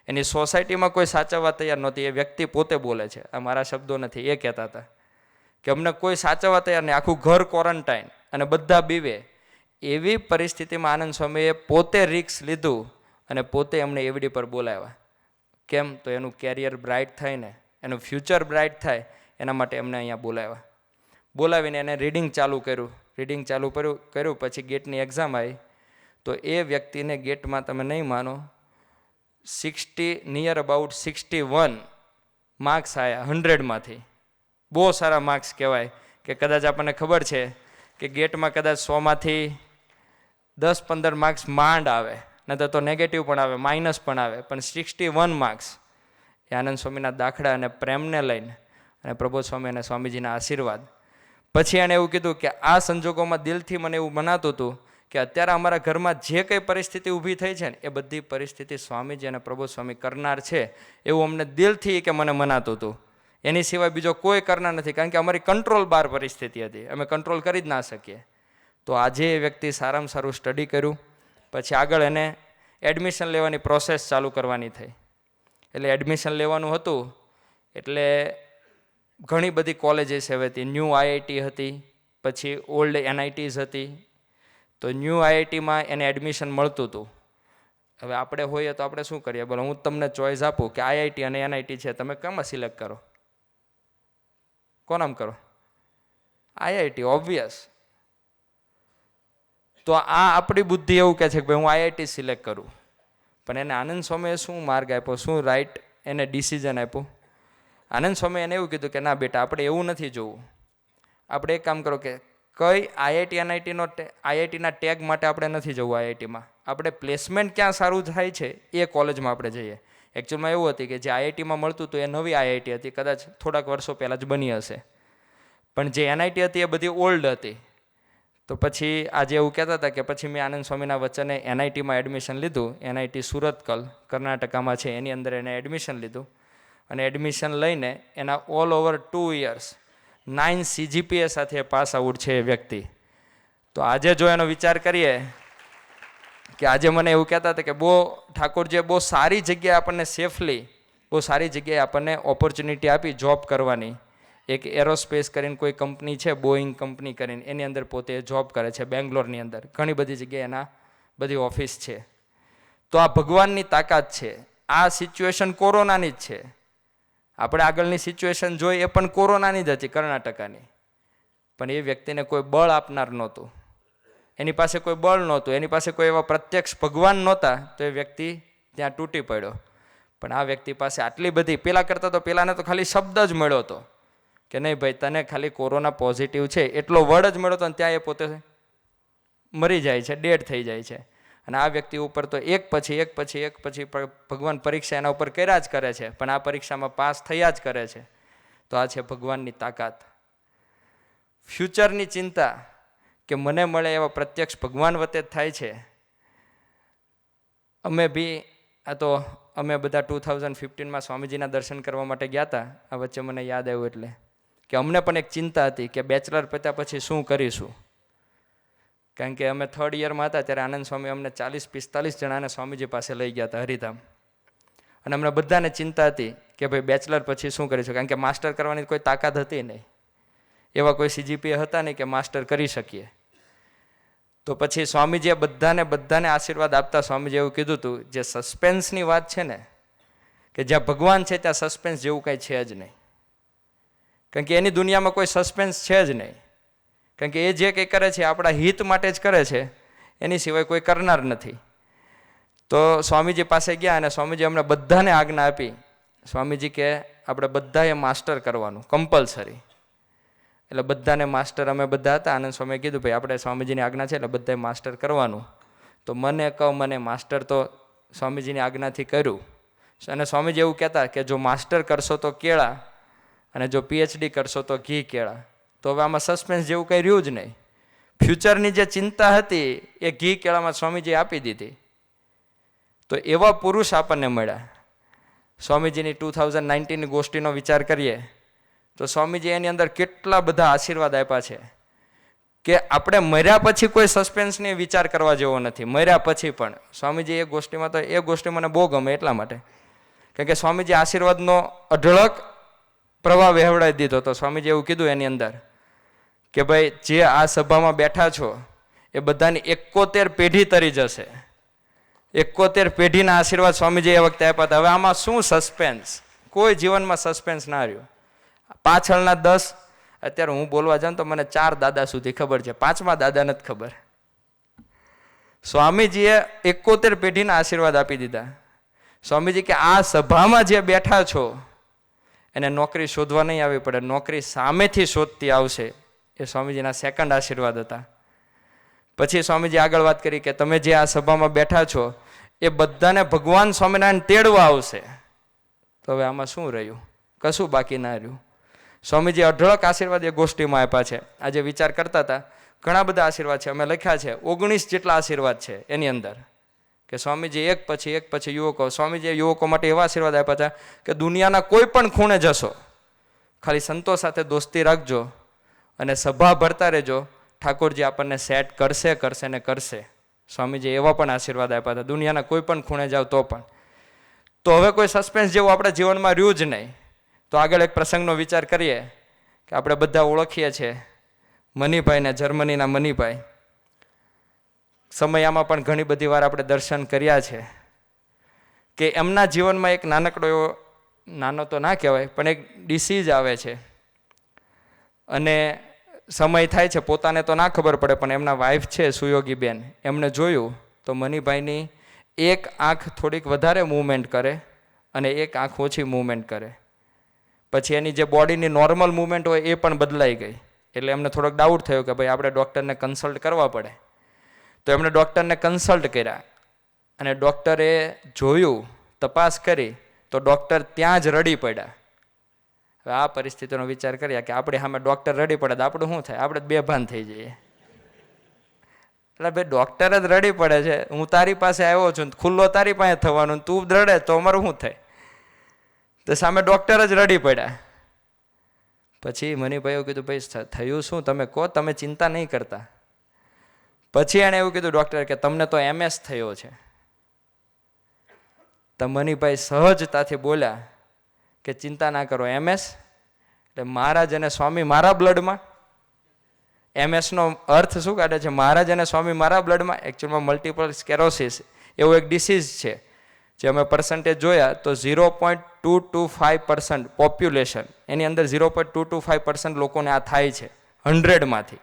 એની સોસાયટીમાં કોઈ સાચવવા તૈયાર નહોતી, એ વ્યક્તિ પોતે બોલે છે, આ મારા શબ્દો નથી, એ કહેતા હતા કે અમને કોઈ સાચવવા તૈયાર નહીં, આખું ઘર ક્વોરન્ટાઇન અને બધા બીવે. એવી પરિસ્થિતિમાં આનંદ સ્વામીએ પોતે રિસ્ક લીધું અને પોતે એમને એવડી પર બોલાવ્યા. કેમ? તો એનું કેરિયર બ્રાઇટ થાય ને, એનું ફ્યુચર બ્રાઇટ થાય એના માટે એમને અહીંયા બોલાવ્યા. બોલાવીને એને રીડિંગ ચાલુ કર્યું. પછી ગેટની એક્ઝામ આવી તો એ વ્યક્તિને ગેટમાં તમે નહીં માનો 61 માર્ક્સ આવ્યા 100માંથી. બહુ સારા માર્ક્સ કહેવાય કે કદાચ આપણને ખબર છે કે ગેટમાં કદાચ 100માંથી 10-15 માર્ક્સ માંડ આવે, નહીં તો નેગેટિવ પણ આવે, માઇનસ પણ આવે, પણ 61 માર્ક્સ એ આનંદ સ્વામીના દાખલા અને પ્રેમને લઈને અને પ્રબોધ સ્વામી અને સ્વામીજીના આશીર્વાદ. પછી એણે એવું કીધું કે આ સંજોગોમાં દિલથી મને એવું મનાતું હતું કે અત્યારે અમારા ઘરમાં જે કંઈ પરિસ્થિતિ ઊભી થઈ છે ને એ બધી પરિસ્થિતિ સ્વામીજી અને પ્રબોધ સ્વામી કરનાર છે એવું અમને દિલથી કે મને મનાતું હતું. એની સિવાય બીજો કોઈ કરનાર નથી, કારણ કે અમારી કંટ્રોલ બહાર પરિસ્થિતિ હતી, અમે કંટ્રોલ કરી જ ના શકીએ. તો આજે એ વ્યક્તિ સારામાં સારું સ્ટડી કર્યું, પછી આગળ એને એડમિશન લેવાની પ્રોસેસ ચાલુ કરવાની થઈ. એટલે એડમિશન લેવાનું હતું એટલે ઘણી બધી કોલેજીસ હવે હતી. ન્યૂ આઈઆઈટી હતી, પછી ઓલ્ડ એનઆઈટીઝ હતી. તો ન્યૂ આઈઆઈટીમાં એને એડમિશન મળતું હતું. હવે આપણે હોઈએ તો આપણે શું કરીએ? બોલો, હું તમને ચોઈસ આપું કે આઈઆઈટી અને એનઆઈટી છે, તમે કેમાં સિલેક્ટ કરો? કોનામ કરો? IIT, obvious. તો આ આપણી બુદ્ધિ એવું કહે છે કે ભાઈ હું આઈઆઈટી સિલેક્ટ કરું, પણ એને આનંદ સ્વામીએ શું માર્ગ આપ્યો, શું રાઈટ એને ડિસિઝન આપ્યું? આનંદ સ્વામી એને એવું કીધું કે ના બેટા, આપણે એવું નથી જોવું. આપણે એક કામ કરો કે કઈ આઈઆઈટી આઈઆઈટીના ટેગ માટે આપણે નથી જવું આઈઆઈટીમાં. આપણે પ્લેસમેન્ટ ક્યાં સારું થાય છે એ કોલેજમાં આપણે જઈએ. એકચ્યુઅલમાં એવું હતી કે જે આઈઆઈટીમાં મળતું હતું એ નવી આઈઆઈટી હતી, કદાચ થોડાક વર્ષો પહેલાં જ બની હશે. પણ જે એનઆઈટી હતી એ બધી ઓલ્ડ હતી. તો પછી આજે એવું કહેતા હતા કે પછી મેં આનંદ સ્વામીના વચને એનઆઈટીમાં એડમિશન લીધું. એનઆઈટી સુરતકલ કર્ણાટકામાં છે, એની અંદર એને એડમિશન લીધું. અને એડમિશન લઈને એના ઓલ ઓવર 2 years 9 CGPA સાથે પાસ આઉટ છે એ વ્યક્તિ. તો આજે જો એનો વિચાર કરીએ કે આજે મને એવું કહેતા હતા કે બહુ ઠાકોરજીએ બહુ સારી જગ્યાએ આપણને સેફલી, બહુ સારી જગ્યાએ આપણને ઓપોર્ચ્યુનિટી આપી જોબ કરવાની. એક એરોસ્પેસ કરીને કોઈ કંપની છે, બોઈંગ કંપની કરીને, એની અંદર પોતે જોબ કરે છે બેંગ્લોરની અંદર. ઘણી બધી જગ્યાએ એના બધી ઓફિસ છે. તો આ ભગવાનની તાકાત છે. આ સિચ્યુએશન કોરોનાની જ છે. આપણે આગળની સિચ્યુએશન જોઈ એ પણ કોરોનાની જ હતી, કર્ણાટકાની. પણ એ વ્યક્તિને કોઈ બળ આપનાર નહોતું, એની પાસે કોઈ બળ નહોતું, એની પાસે કોઈ એવા પ્રત્યક્ષ ભગવાન નહોતા. તો એ વ્યક્તિ ત્યાં તૂટી પડ્યો. પણ આ વ્યક્તિ પાસે આટલી બધી, પેલા કરતાં તો પેલાને તો ખાલી શબ્દ જ મળ્યો હતો કે નહીં ભાઈ તને ખાલી કોરોના પોઝિટિવ છે, એટલો વર્ડ જ મળ્યો હતો, ત્યાં એ પોતે મરી જાય છે, ડેડ થઈ જાય છે. અને આ વ્યક્તિ ઉપર તો એક પછી ભગવાન પરીક્ષા એના ઉપર કર્યા જ કરે છે, પણ આ પરીક્ષામાં પાસ થયા જ કરે છે. તો આ છે ભગવાનની તાકાત. ફ્યુચરની ચિંતા કે મને મળે એવા પ્રત્યક્ષ ભગવાન વતે જ થાય છે. અમે બધા 2015માં સ્વામીજીના દર્શન કરવા માટે ગયા હતા. આ વચ્ચે મને યાદ આવ્યું એટલે કે અમને પણ એક ચિંતા હતી કે બેચલર પત્યા પછી શું કરીશું. કારણ કે અમે 3rd yearમાં હતા ત્યારે આનંદ સ્વામી અમને 40-45 જણાને સ્વામીજી પાસે લઈ ગયા હતા હરિધામ. અને અમને બધાને ચિંતા હતી કે ભાઈ બેચલર પછી શું કરીશું, કારણ કે માસ્ટર કરવાની કોઈ તાકાત હતી નહીં, એવા કોઈ CGPA હતા નહીં કે માસ્ટર કરી શકીએ. તો પછી સ્વામીજીએ બધાને આશીર્વાદ આપતા સ્વામીજી એવું કીધું હતું, જે સસ્પેન્સની વાત છે ને, કે જ્યાં ભગવાન છે ત્યાં સસ્પેન્સ જેવું કાંઈ છે જ નહીં. કારણ કે એની દુનિયામાં કોઈ સસ્પેન્સ છે જ નહીં. કારણ કે એ જે કંઈ કરે છે આપણા હિત માટે જ કરે છે, એની સિવાય કોઈ કરનાર નથી. તો સ્વામીજી પાસે ગયા અને સ્વામીજી અમને બધાને આજ્ઞા આપી. સ્વામીજી કે આપણે બધાએ માસ્ટર કરવાનું કમ્પલસરી. એટલે બધાને માસ્ટર અમે બધા હતા. આનંદ સ્વામીએ કીધું ભાઈ આપણે સ્વામીજીની આજ્ઞા છે એટલે બધાએ માસ્ટર કરવાનું. તો મને માસ્ટર તો સ્વામીજીની આજ્ઞાથી કર્યું. અને સ્વામીજી એવું કહેતા કે જો માસ્ટર કરશો તો કેળા, અને જો PhD કરશો તો ઘી કેળા. તો હવે આમાં સસ્પેન્સ જેવું કંઈ રહ્યું જ નહીં. ફ્યુચરની જે ચિંતા હતી એ ઘી કેળામાં સ્વામીજીએ આપી દીધી. તો એવા પુરુષ આપણને મળ્યા. સ્વામીજીની 2019ની ગોષ્ઠીનો વિચાર કરીએ તો સ્વામીજી એની અંદર કેટલા બધા આશીર્વાદ આપ્યા છે કે આપણે મર્યા પછી કોઈ સસ્પેન્સની વિચાર કરવા જેવો નથી. મર્યા પછી પણ સ્વામીજી એ ગોષ્ઠીમાં, તો એ ગોષ્ઠી મને બહુ ગમે એટલા માટે કારણ કે સ્વામીજી આશીર્વાદનો અઢળક પ્રવાહ વહેવડાવી દીધો. તો સ્વામીજી એવું કીધું એની અંદર કે ભાઈ જે આ સભામાં બેઠા છો એ બધાની 71 પેઢી તરી જશે. 71 પેઢીના આશીર્વાદ સ્વામીજી એ વખતે આપ્યા હતા. હવે આમાં શું સસ્પેન્સ? કોઈ જીવનમાં સસ્પેન્સ ના રહ્યું. પાછળના 10, અત્યારે હું બોલવા જાઉં તો મને 4 દાદા સુધી ખબર છે, 5મા દાદા નથી ખબર. સ્વામીજીએ 71 પેઢીના આશીર્વાદ આપી દીધા. સ્વામીજી કે આ સભામાં જે બેઠા છો એને નોકરી શોધવા નહીં આવી પડે, નોકરી સામેથી શોધતી આવશે. એ સ્વામીજીના 2nd આશીર્વાદ હતા. પછી સ્વામીજી આગળ વાત કરી કે તમે જે આ સભામાં બેઠા છો એ બધાને ભગવાન સ્વામિનારાયણ તેડવા આવશે. તો હવે આમાં શું રહ્યું? કશું બાકી ના રહ્યું. સ્વામીજી અઢળક આશીર્વાદ એ ગોષ્ઠીમાં આપ્યા છે. આજે વિચાર કરતા હતા, ઘણા બધા આશીર્વાદ છે, અમે લખ્યા છે 19 જેટલા આશીર્વાદ છે એની અંદર, કે સ્વામીજી એક પછી યુવકો, સ્વામીજીએ યુવકો માટે એવા આશીર્વાદ આપ્યા હતા કે દુનિયાના કોઈ પણ ખૂણે જશો, ખાલી સંતો સાથે દોસ્તી રાખજો અને સભા ભરતા રહેજો, ઠાકોરજી આપણને સેટ કરશે ને કરશે. સ્વામીજી એવા પણ આશીર્વાદ આપ્યા હતા, દુનિયાના કોઈ પણ ખૂણે જાઓ તો પણ. તો હવે કોઈ સસ્પેન્સ જેવું આપણા જીવનમાં રહ્યું જ નહીં. તો આગળ એક પ્રસંગનો વિચાર કરીએ કે આપણે બધા ઓળખીએ છીએ મનીભાઈને, જર્મનીના મનીભાઈ. સમયામાં પણ ઘણી બધી વાર આપણે દર્શન કર્યા છે કે એમના જીવનમાં એક નાનકડો એવો, નાનો તો ના કહેવાય, પણ એક ડિસીઝ આવે છે અને સમય થાય છે, પોતાને તો ના ખબર પડે, પણ એમના વાઈફ છે સુયોગીબેન, એમણે જોયું તો મનીભાઈની એક આંખ થોડીક વધારે મૂવમેન્ટ કરે અને એક આંખ ઓછી મૂવમેન્ટ કરે. પછી એની જે બોડીની નોર્મલ મૂવમેન્ટ હોય એ પણ બદલાઈ ગઈ. એટલે એમને થોડોક ડાઉટ થયો કે ભાઈ આપણે ડૉક્ટરને કન્સલ્ટ કરવા પડે. તો એમણે ડૉક્ટરને કન્સલ્ટ કર્યા અને ડૉક્ટરે જોયું, તપાસ કરી, તો ડૉક્ટર ત્યાં જ રડી પડ્યા. હવે આ પરિસ્થિતિનો વિચાર કર્યા કે આપણે સામે ડૉક્ટર રડી પડે તો આપણું શું થાય? આપણે બેભાન થઈ જઈએ. એટલે ભાઈ ડૉક્ટર જ રડી પડે છે, હું તારી પાસે આવ્યો છું, ખુલ્લો તારી પાસે થવાનું, તું રડે તો અમારું શું થાય? તો સામે ડૉક્ટર જ રડી પડ્યા. પછી મનીભાઈએ કીધું, ભાઈ થયું શું તમે કહો, તમે ચિંતા નહીં કરતા. પછી એણે એવું કીધું ડૉક્ટર કે તમને તો MS થયો છે. તો મનીભાઈ સહજતાથી બોલ્યા કે ચિંતા ના કરો, MS એટલે મહારાજ અને સ્વામી મારા બ્લડમાં. MS નો અર્થ શું કાઢે છે? મહારાજ અને સ્વામી મારા બ્લડમાં. એકચ્યુઅલમાં મલ્ટિપલ સ્કેરોસિસ એવું એક ડિસીઝ છે, જે અમે પર્સન્ટેજ જોયા તો 0.225% પોપ્યુલેશન, એની અંદર 0.225% લોકોને આ થાય છે 100માંથી.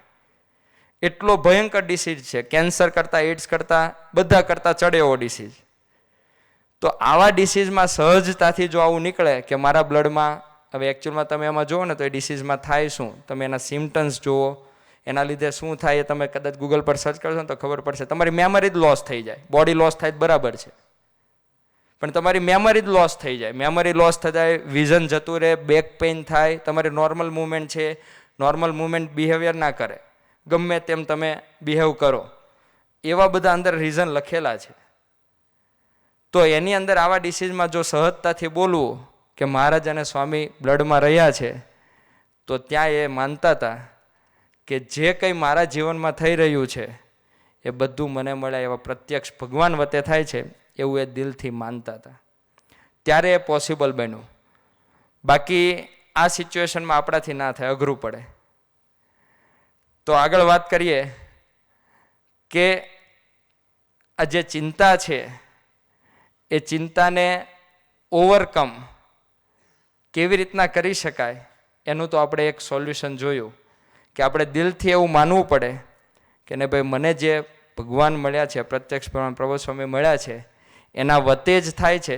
એટલો ભયંકર ડિસીઝ છે, કેન્સર કરતાં, એઇડ્સ કરતાં, બધા કરતાં ચડે એવો ડિસીઝ. તો આવા ડિસીઝમાં સહજતાથી જો આવું નીકળે કે મારા બ્લડમાં, હવે એકચ્યુઅલમાં તમે એમાં જુઓ ને તો એ ડિસીઝમાં થાય શું, તમે એના સિમ્ટમ્સ જુઓ, એના લીધે શું થાય એ તમે કદાચ ગૂગલ પર સર્ચ કરશો ને તો ખબર પડશે. તમારી મેમરી જ લોસ થઈ જાય, બોડી લોસ થાય બરાબર છે, પણ તમારી મેમરી જ લોસ થઈ જાય. મેમરી લોસ થતા વિઝન જતું રહે, બેક પેઇન થાય, તમારી નોર્મલ મૂવમેન્ટ છે, નોર્મલ મૂવમેન્ટ બિહેવિયર ના કરે, ગમે તેમ તમે બિહેવ કરો, એવા બધા અંદર રીઝન લખેલા છે. તો એની અંદર આવા ડિસીઝમાં જો સહજતાથી બોલવું કે મહારાજ અને સ્વામી બ્લડમાં રહ્યા છે, તો ત્યાં એ માનતા હતા કે જે કંઈ મારા જીવનમાં થઈ રહ્યું છે એ બધું મને મળ્યા એવા પ્રત્યક્ષ ભગવાન વતે થાય છે એવું એ દિલથી માનતા હતા. ત્યારે એ પોસિબલ બન્યું. બાકી આ સિચ્યુએશનમાં આપણાથી ના થાય, અઘરું પડે. તો આગળ વાત કરીએ કે આ જે ચિંતા છે એ ચિંતાને ઓવરકમ કેવી રીતના કરી શકાય એનું તો આપણે એક સોલ્યુશન જોયું કે આપણે દિલથી એવું માનવું પડે કે ને ભાઈ મને જે ભગવાન મળ્યા છે, પ્રત્યક્ષ પ્રભુ સ્વામી મળ્યા છે, એના વતે જ થાય છે,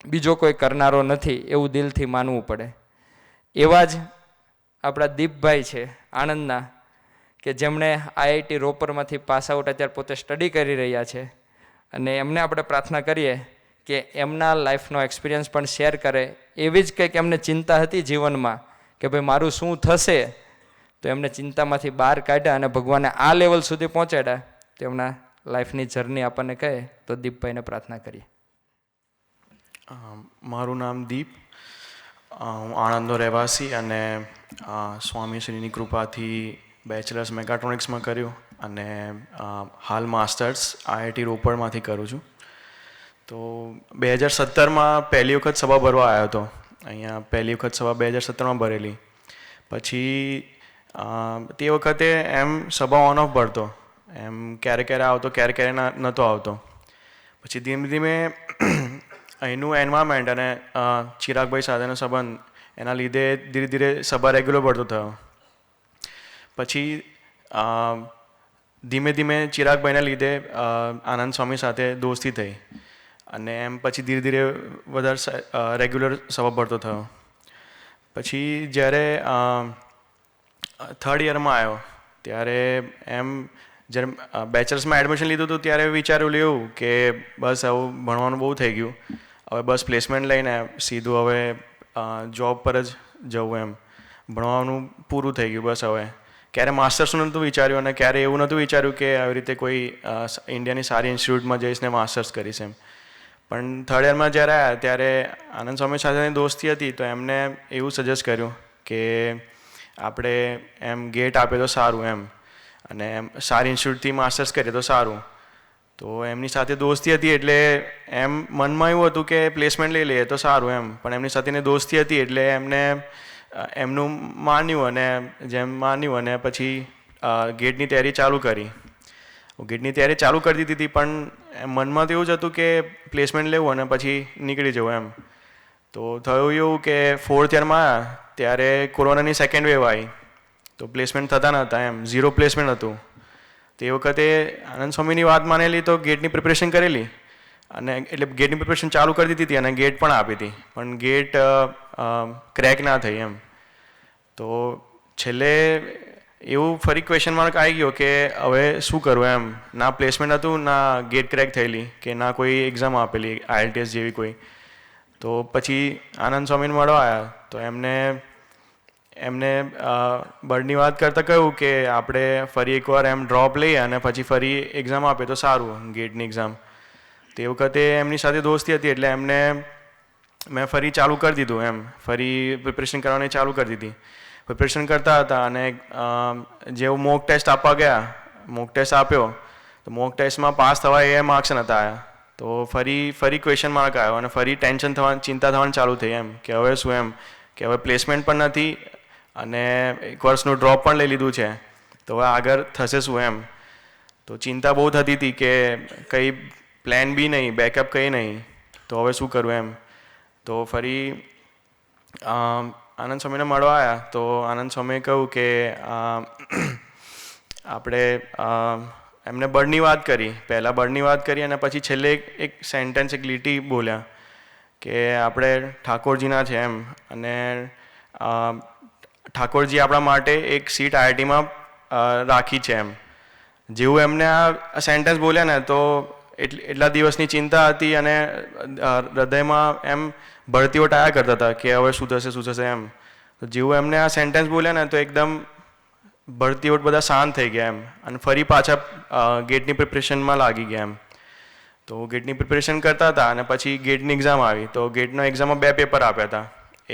બીજો કોઈ કરનારો નથી, એવું દિલથી માનવું પડે. એવા જ આપણા દીપભાઈ છે આણંદના, કે જેમણે IIT રોપરમાંથી પાસ આઉટ અત્યારે પોતે સ્ટડી કરી રહ્યા છે, અને એમને આપણે પ્રાર્થના કરીએ કે એમના લાઈફનો એક્સપિરિયન્સ પણ શેર કરે. એવી જ કંઈક એમને ચિંતા હતી જીવનમાં કે ભાઈ મારું શું થશે, તો એમને ચિંતામાંથી બહાર કાઢ્યા અને ભગવાને આ લેવલ સુધી પહોંચાડ્યા. તો એમના લાઈફની જર્ની આપણને કહે તો દીપભાઈને પ્રાર્થના કરીએ. મારું નામ દીપ, હું આણંદનો રહેવાસી અને સ્વામીશ્રીની કૃપાથી બેચલર્સ મેકાટ્રોનિક્સમાં કર્યું અને હાલ માસ્ટર્સ IIT રોપડમાંથી કરું છું. તો 2017માં પહેલી વખત સભા ભરવા આવ્યો હતો અહીંયા. પહેલી વખત સભા 2017માં ભરેલી. પછી તે વખતે એમ સભા ઓન ઓફ ભરતો, એમ ક્યારે ક્યારે આવતો, ક્યારે ક્યારે નહોતો આવતો. પછી ધીમે ધીમે અહીંનું એન્વાયરમેન્ટ અને ચિરાગભાઈ સાથેનો સંબંધ, એના લીધે ધીરે ધીરે સભા રેગ્યુલર ભરતો થયો. પછી ધીમે ધીમે ચિરાગભાઈના લીધે આનંદ સ્વામી સાથે દોસ્તી થઈ અને એમ પછી ધીરે ધીરે વધારે રેગ્યુલર સભા ભરતો થયો. પછી જ્યારે 3rd યરમાં આવ્યો ત્યારે એમ જ્યારે બેચલર્સમાં એડમિશન લીધું હતું ત્યારે વિચાર્યું લેવું કે બસ આવું ભણવાનું બહુ થઈ ગયું, હવે બસ પ્લેસમેન્ટ લઈને સીધું હવે જોબ પર જ જવું એમ. ભણવાનું પૂરું થઈ ગયું બસ. હવે ક્યારે માસ્ટર્સનું નહોતું વિચાર્યું અને ક્યારે એવું નહોતું વિચાર્યું કે આવી રીતે કોઈ ઇન્ડિયાની સારી ઇન્સ્ટિટ્યૂટમાં જઈશ ને માસ્ટર્સ કરીશ એમ. પણ થર્ડ યરમાં જ્યારે આવ્યા ત્યારે આનંદ સ્વામી સાથેની દોસ્તી હતી તો એમને એવું સજેસ્ટ કર્યું કે આપણે એમ ગેટ આપે તો સારું એમ, અને એમ સારી ઇન્સ્ટિટ્યૂટથી માસ્ટર્સ કરીએ તો સારું. તો એમની સાથે દોસ્તી હતી એટલે એમ મનમાં એવું હતું કે પ્લેસમેન્ટ લઈ લઈએ તો સારું એમ, પણ એમની સાથેની દોસ્તી હતી એટલે એમને એમનું માન્યું અને જેમ માન્યું અને પછી ગેટની તૈયારી ચાલુ કરી. ગેટની તૈયારી ચાલુ કરી દીધી હતી પણ મનમાં તો એવું જ હતું કે પ્લેસમેન્ટ લેવું અને પછી નીકળી જવું એમ. તો થયું એવું કે ફોર્થ યરમાં આવ્યા ત્યારે કોરોનાની સેકન્ડ વેવ આવી તો પ્લેસમેન્ટ થતા નહોતા એમ, 0 પ્લેસમેન્ટ હતું. તે વખતે આનંદ સ્વામીની વાત માનેલી તો ગેટની પ્રિપરેશન કરેલી અને એટલે ગેટની પ્રિપરેશન ચાલુ કરી દીધી હતી અને ગેટ પણ આપી હતી, પણ ગેટ ક્રેક ના થઈ એમ. તો છેલ્લે એવું ફરી ક્વેશ્ચન માર્ક આવી ગયો કે હવે શું કરવું એમ, ના પ્લેસમેન્ટ હતું ના ગેટ ક્રેક થયેલી કે ના કોઈ એક્ઝામ આપેલી IELTS જેવી કોઈ. તો પછી આનંદ સ્વામીને મળવા આવ્યા તો એમને બર્ડની વાત કરતાં કહ્યું કે આપણે ફરી એકવાર એમ ડ્રોપ લઈએ અને પછી ફરી એક્ઝામ આપે તો સારું ગેટની એક્ઝામ. તે વખતે એમની સાથે દોસ્તી હતી એટલે મેં ફરી ચાલુ કરી દીધું એમ, ફરી પ્રિપરેશન કરવાની ચાલુ કરી દીધી. પ્રિપરેશન કરતા હતા અને જેવું મોક ટેસ્ટ આપવા ગયા, મોક ટેસ્ટ આપ્યો તો મોક ટેસ્ટમાં પાસ થવા એ માર્ક્સ નહોતા આવ્યા. તો ફરી ક્વેશ્ચન માર્ક આવ્યો અને ફરી ચિંતા થવાની ચાલુ થઈ એમ કે હવે શું એમ, કે હવે પ્લેસમેન્ટ પણ નથી અને એક વર્ષનું ડ્રોપ પણ લઈ લીધું છે તો હવે આગળ થશે શું એમ. તો ચિંતા બહુ થતી હતી કે કંઈ પ્લાન બી નહીં, બેકઅપ કંઈ નહીં, તો હવે શું કરવું એમ. તો ફરી આનંદ સ્વામીને મળવા આવ્યા તો આનંદ સ્વામીએ કહ્યું કે આપણે એમને બર્ડની વાત કરી, પહેલાં બર્ડની વાત કરી અને પછી છેલ્લે એક સેન્ટેન્સ એક લીટી બોલ્યા કે આપણે ઠાકોરજીના છે એમ, અને ઠાકોરજી આપણા માટે એક સીટ IITમાં રાખી છે એમ. જેવું એમને આ સેન્ટેન્સ બોલ્યા ને તો એટલા દિવસની ચિંતા હતી અને હૃદયમાં એમ ભરતીઓટ આવ્યા કરતા હતા કે હવે શું થશે એમ. તો જેવું એમને આ સેન્ટેન્સ બોલ્યા ને તો એકદમ ભરતીઓટ બધા શાંત થઈ ગયા એમ અને ફરી પાછા ગેટની પ્રિપરેશનમાં લાગી ગયા એમ. તો ગેટની પ્રિપરેશન કરતા હતા અને પછી ગેટની એક્ઝામ આવી તો ગેટના એક્ઝામમાં 2 પેપર આપ્યા હતા,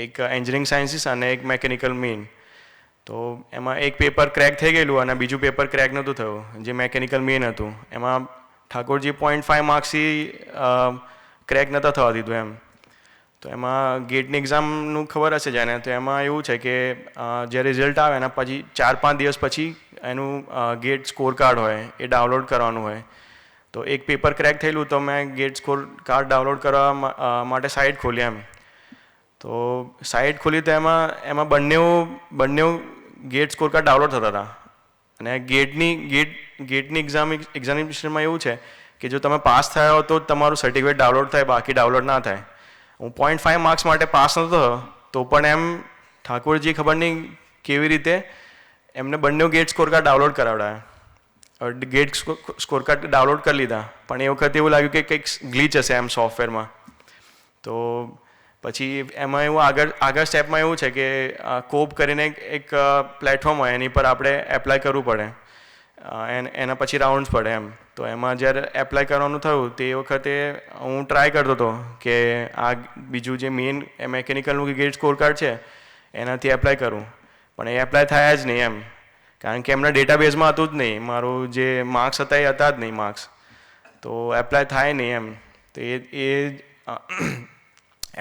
એક એન્જિનિયરિંગ સાયન્સીસ અને એક મેકેનિકલ મેઇન. તો એમાં એક પેપર ક્રેક થઈ ગયેલું અને બીજું પેપર ક્રેક નહોતું થયું જે મેકેનિકલ મેઇન હતું. એમાં ઠાકોરજી 0.5 માર્ક્સથી ક્રેક નહોતા થવા દીધું એમ. તો એમાં ગેટની એક્ઝામનું ખબર હશે જાને, તો એમાં એવું છે કે જે રિઝલ્ટ આવે એના પછી 4-5 દિવસ પછી એનું ગેટ સ્કોર કાર્ડ હોય એ ડાઉનલોડ કરવાનું હોય. તો એક પેપર ક્રેક થયેલું તો મેં ગેટ સ્કોર કાર્ડ ડાઉનલોડ કરવા માટે સાઇટ ખોલી એમ. તો સાઇટ ખોલી તો એમાં બંને ગેટ સ્કોર કાર્ડ ડાઉનલોડ થતા હતા. અને ગેટની એક્ઝામિનેશનમાં એવું છે કે જો તમે પાસ થયા હો તો તમારું સર્ટિફિકેટ ડાઉનલોડ થાય, બાકી ડાઉનલોડ ના થાય. હું 0.5 માર્ક્સ માટે પાસ નહોતો થયો તો પણ એમ ઠાકોરજી ખબર નહીં કેવી રીતે એમને બંને ગેટ સ્કોર કાર્ડ ડાઉનલોડ કરાવડાયા. ગેટ સ્કોર કાર્ડ ડાઉનલોડ કરી લીધા પણ એ વખતે એવું લાગ્યું કે કંઈક ગ્લિચ હશે એમ સોફ્ટવેરમાં. તો પછી એમાં એવું આગળ સ્ટેપમાં એવું છે કે કોપ કરીને એક પ્લેટફોર્મ હોય એની પર આપણે એપ્લાય કરવું પડે, એના પછી રાઉન્ડ્સ પડે એમ. તો એમાં જ્યારે એપ્લાય કરવાનું થયું તે વખતે હું ટ્રાય કરતો હતો કે આ બીજું જે મેઇન મેકેનિકલનું ગેટ સ્કોર કાર્ડ છે એનાથી એપ્લાય કરું, પણ એ એપ્લાય થયા જ નહીં એમ, કારણ કે એમના ડેટાબેઝમાં હતું જ નહીં, મારું જે માર્ક્સ હતા એ હતા જ નહીં માર્ક્સ, તો એપ્લાય થાય નહીં એમ. તો એ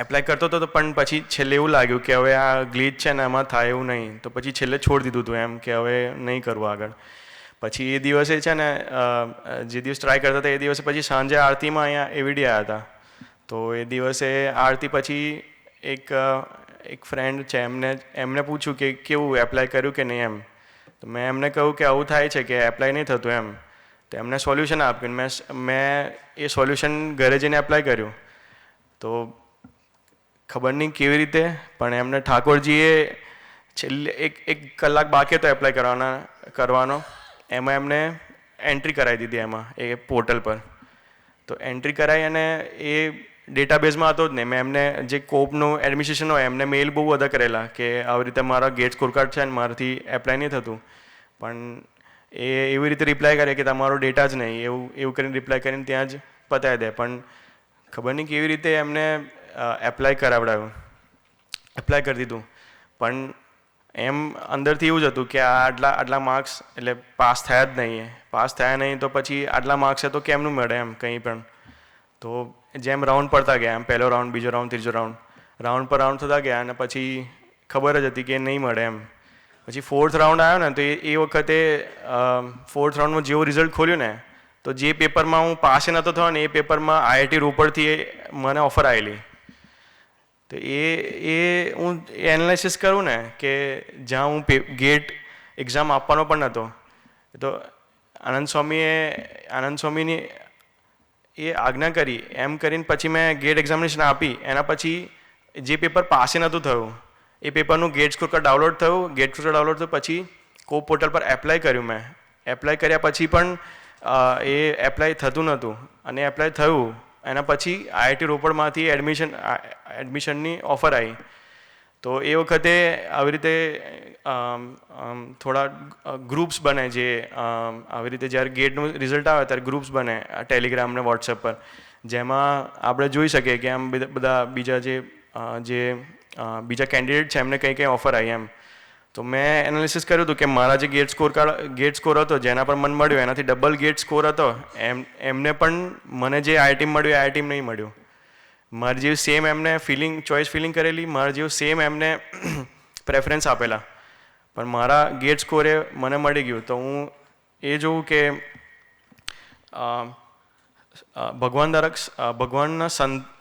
એપ્લાય કરતો હતો પણ પછી છેલ્લે એવું લાગ્યું કે હવે આ ગ્લિચ છે ને એમાં થાય એવું નહીં, તો પછી છેલ્લે છોડી દીધું હતું એમ કે હવે નહીં કરવું આગળ. પછી એ દિવસે છે ને જે દિવસ ટ્રાય કરતા હતા એ દિવસે પછી સાંજે આરતીમાં અહીંયા એવીડી આવ્યા હતા. તો એ દિવસે આરતી પછી એક ફ્રેન્ડ છે એમને પૂછ્યું કે કેવું એપ્લાય કર્યું કે નહીં એમ. તો મેં એમને કહ્યું કે આવું થાય છે કે એપ્લાય નહીં થતું એમ. તો એમને સોલ્યુશન આપ્યું, મેં એ સોલ્યુશન ઘરે જઈને એપ્લાય કર્યું. તો ખબર નહીં કેવી રીતે પણ એમને ઠાકોરજીએ છેલ્લે એક કલાક બાકી હતો એપ્લાય કરવાનો એમાં એમને એન્ટ્રી કરાવી દીધી એમાં એ પોર્ટલ પર. તો એન્ટ્રી કરાવી અને એ ડેટાબેઝમાં હતો જ નહીં. મેં એમને જે કોપનું એડમિનિસ્ટ્રેશન હોય એમને મેલ બહુ બધા કરેલા કે આવી રીતે મારા ગેટ સ્કોર કાર્ડ છે અને મારાથી એપ્લાય નહીં થતું, પણ એ એવી રીતે રિપ્લાય કરે કે તમારો ડેટા જ નહીં, એવું કરીને રિપ્લાય કરીને ત્યાં જ પતાવી દે. પણ ખબર નહીં કેવી રીતે એમને એપ્લાય કરાવડાવ્યું, એપ્લાય કરી દીધું, પણ એમ અંદરથી એવું જ હતું કે આટલા માર્ક્સ એટલે પાસ થયા જ નહીં. પાસ થયા નહીં તો પછી આટલા માર્ક્સ છે તો કેમનું મળે એમ કંઈ પણ. તો જેમ રાઉન્ડ પડતા ગયા એમ પહેલો રાઉન્ડ, બીજો રાઉન્ડ, ત્રીજો રાઉન્ડ પર રાઉન્ડ થતા ગયા અને પછી ખબર જ હતી કે નહીં મળે એમ. પછી 4th રાઉન્ડ આવ્યો ને તો એ વખતે 4th રાઉન્ડમાં જેવું રિઝલ્ટ ખોલ્યું ને તો જે પેપરમાં હું પાસ નહોતો થયો ને એ પેપરમાં IIT રોપડથી મને ઓફર આવેલી. તો એ હું એનાલિસિસ કરું ને કે જ્યાં હું ગેટ એક્ઝામ આપવાનો પણ નહોતો, તો આનંદ સ્વામીની એ આજ્ઞા કરી એમ કરીને પછી મેં ગેટ એક્ઝામિનેશન આપી. એના પછી જે પેપર પાસે નહોતું થયું એ પેપરનું ગેટ સ્કોર કાર્ડ ડાઉનલોડ થયું. ગેટ સ્કોર કાર્ડ ડાઉનલોડ થયું પછી કોપ પોર્ટલ પર એપ્લાય કર્યું. મેં એપ્લાય કર્યા પછી પણ એ એપ્લાય થતું નહોતું અને એપ્લાય થયું. એના પછી IIT રોપડમાંથી એડમિશનની ઓફર આવી. તો એ વખતે આવી રીતે થોડા ગ્રુપ્સ બને, જે આવી રીતે જ્યારે ગેટનું રિઝલ્ટ આવે ત્યારે ગ્રુપ્સ બને ટેલિગ્રામ ને વોટ્સએપ પર, જેમાં આપણે જોઈ શકીએ કે આમ બધા બીજા જે બીજા કેન્ડિડેટ છે એમને કંઈ ઓફર આવી એમ. તો મેં એનાલિસિસ કર્યું હતું કે મારા જે ગેટ સ્કોર હતો જેના પર મને મળ્યો એનાથી ડબલ ગેટ સ્કોર હતો એમને પણ મને જે IIT મળ્યું એ IIT નહીં મળ્યું. મારી જેવી સેમ એમને ચોઇસ ફિલિંગ કરેલી, મારા જેવું સેમ એમને પ્રેફરન્સ આપેલા, પણ મારા ગેટ સ્કોરે મને મળી ગયું. તો હું એ જોઉં કે ભગવાનના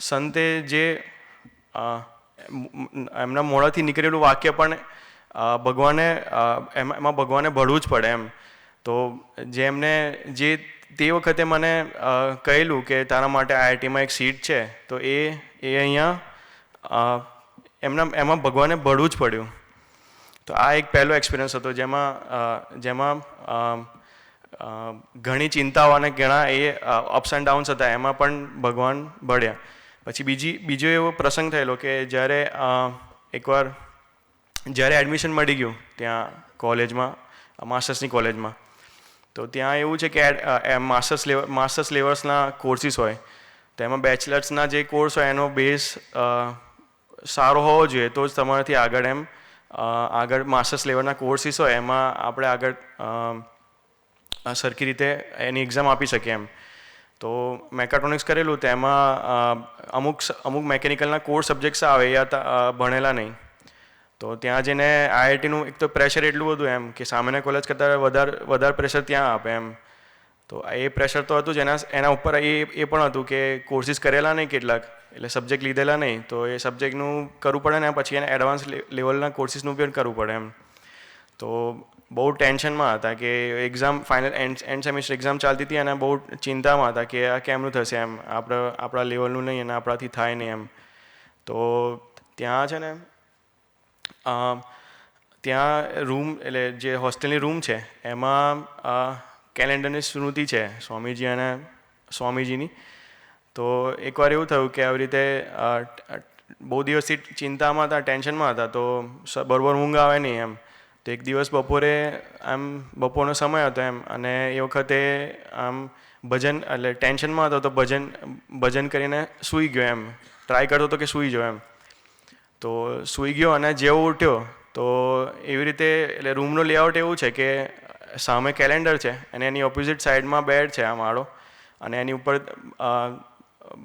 સંતે જે એમના મોઢાથી નીકળેલું વાક્ય પણ એમાં ભગવાને ભળવું જ પડે એમ. તો જે તે વખતે મને કહેલું કે તારા માટે IITમાં એક સીટ છે, તો એ અહીંયા એમાં ભગવાને ભળવું જ પડ્યું. તો આ એક પહેલો એક્સપિરિયન્સ હતો જેમાં ઘણી ચિંતાઓ અને ઘણા એ અપ્સ એન્ડ ડાઉન્સ હતા, એમાં પણ ભગવાન ભળ્યા. પછી બીજો એવો પ્રસંગ થયેલો કે એકવાર જ્યારે એડમિશન મળી ગયું ત્યાં કોલેજમાં, માસ્ટર્સની કોલેજમાં, તો ત્યાં એવું છે કે માસ્ટર્સ લેવલ્સના કોર્સિસ હોય, તો એમાં બેચલર્સના જે કોર્સ હોય એનો બેઝ સારો હોવો જોઈએ તો જ તમારાથી આગળ માસ્ટર્સ લેવલના કોર્સિસ હોય એમાં આપણે આગળ સરખી રીતે એની એક્ઝામ આપી શકીએ એમ. તો મેકાટ્રોનિક્સ કરેલું તો એમાં અમુક મેકેનિકલના કોર સબ્જેક્ટ્સ આવે એ ભણેલા નહીં. તો ત્યાં જઈને IITનું એક તો પ્રેશર એટલું બધું એમ કે સામાન્ય કોલેજ કરતાં વધારે પ્રેશર ત્યાં આપે એમ. તો એ પ્રેશર તો હતું જ, એના ઉપર એ પણ હતું કે કોર્સિસ કરેલા નહીં કેટલાક, એટલે સબ્જેક્ટ લીધેલા નહીં, તો એ સબ્જેક્ટનું કરવું પડે ને પછી એને એડવાન્સ લેવલના કોર્સિસનું પણ કરવું પડે એમ. તો બહુ ટેન્શનમાં હતા કે exam final and semester exam ચાલતી હતી અને બહુ ચિંતામાં હતા કે આ કેમનું થશે એમ, આપણા લેવલનું નહીં અને આપણાથી થાય નહીં એમ. તો ત્યાં છે ને ત્યાં રૂમ એટલે જે હોસ્ટેલની રૂમ છે એમાં કેલેન્ડરની સ્મૃતિ છે સ્વામીજી અને સ્વામીજીની. તો એકવાર એવું થયું કે આવી રીતે બહુ દિવસથી ચિંતામાં હતા, ટેન્શનમાં હતા, તો બરોબર ઊંઘ આવે નહીં એમ. તો એક દિવસ બપોરનો સમય હતો એમ, અને એ વખતે આમ ભજન એટલે ટેન્શનમાં હતો તો ભજન કરીને સૂઈ ગયો એમ, ટ્રાય કરતો હતો કે સૂઈ જાઓ એમ. તો સૂઈ ગયો અને જેવો ઉઠ્યો તો એવી રીતે એટલે રૂમનો લેઆઉટ એવું છે કે સામે કેલેન્ડર છે અને એની ઓપોઝિટ સાઈડમાં બેડ છે આ માળો, અને એની ઉપર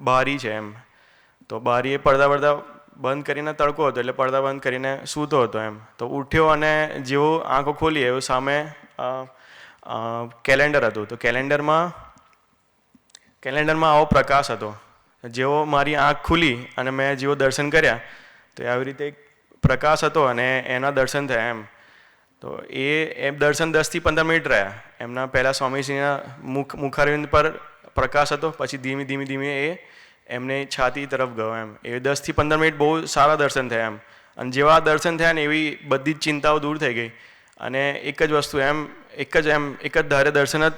બારી છે એમ. તો બારીએ પડદા બંધ કરીને તડકો હતો એટલે પડદા બંધ કરીને સૂતો હતો એમ. તો ઉઠ્યો અને જેવો આંખો ખોલી એવું સામે કેલેન્ડર હતું. તો કેલેન્ડરમાં આવો પ્રકાશ હતો. જેવો મારી આંખ ખુલી અને મેં જેવો દર્શન કર્યા તો આવી રીતે એક પ્રકાશ હતો અને એના દર્શન થયા એમ. તો એ દર્શન 10 થી 15 મિનિટ રહ્યા. એમના પહેલાં સ્વામીજીના મુખારવિંદ પર પ્રકાશ હતો, પછી ધીમે ધીમે એ એમને છાતી તરફ ગયો એમ. એ 10 થી 15 મિનિટ બહુ સારા દર્શન થયા એમ. અને જેવા દર્શન થયા ને એવી બધી જ ચિંતાઓ દૂર થઈ ગઈ અને એક જ વસ્તુ એક જ ધારે દર્શન જ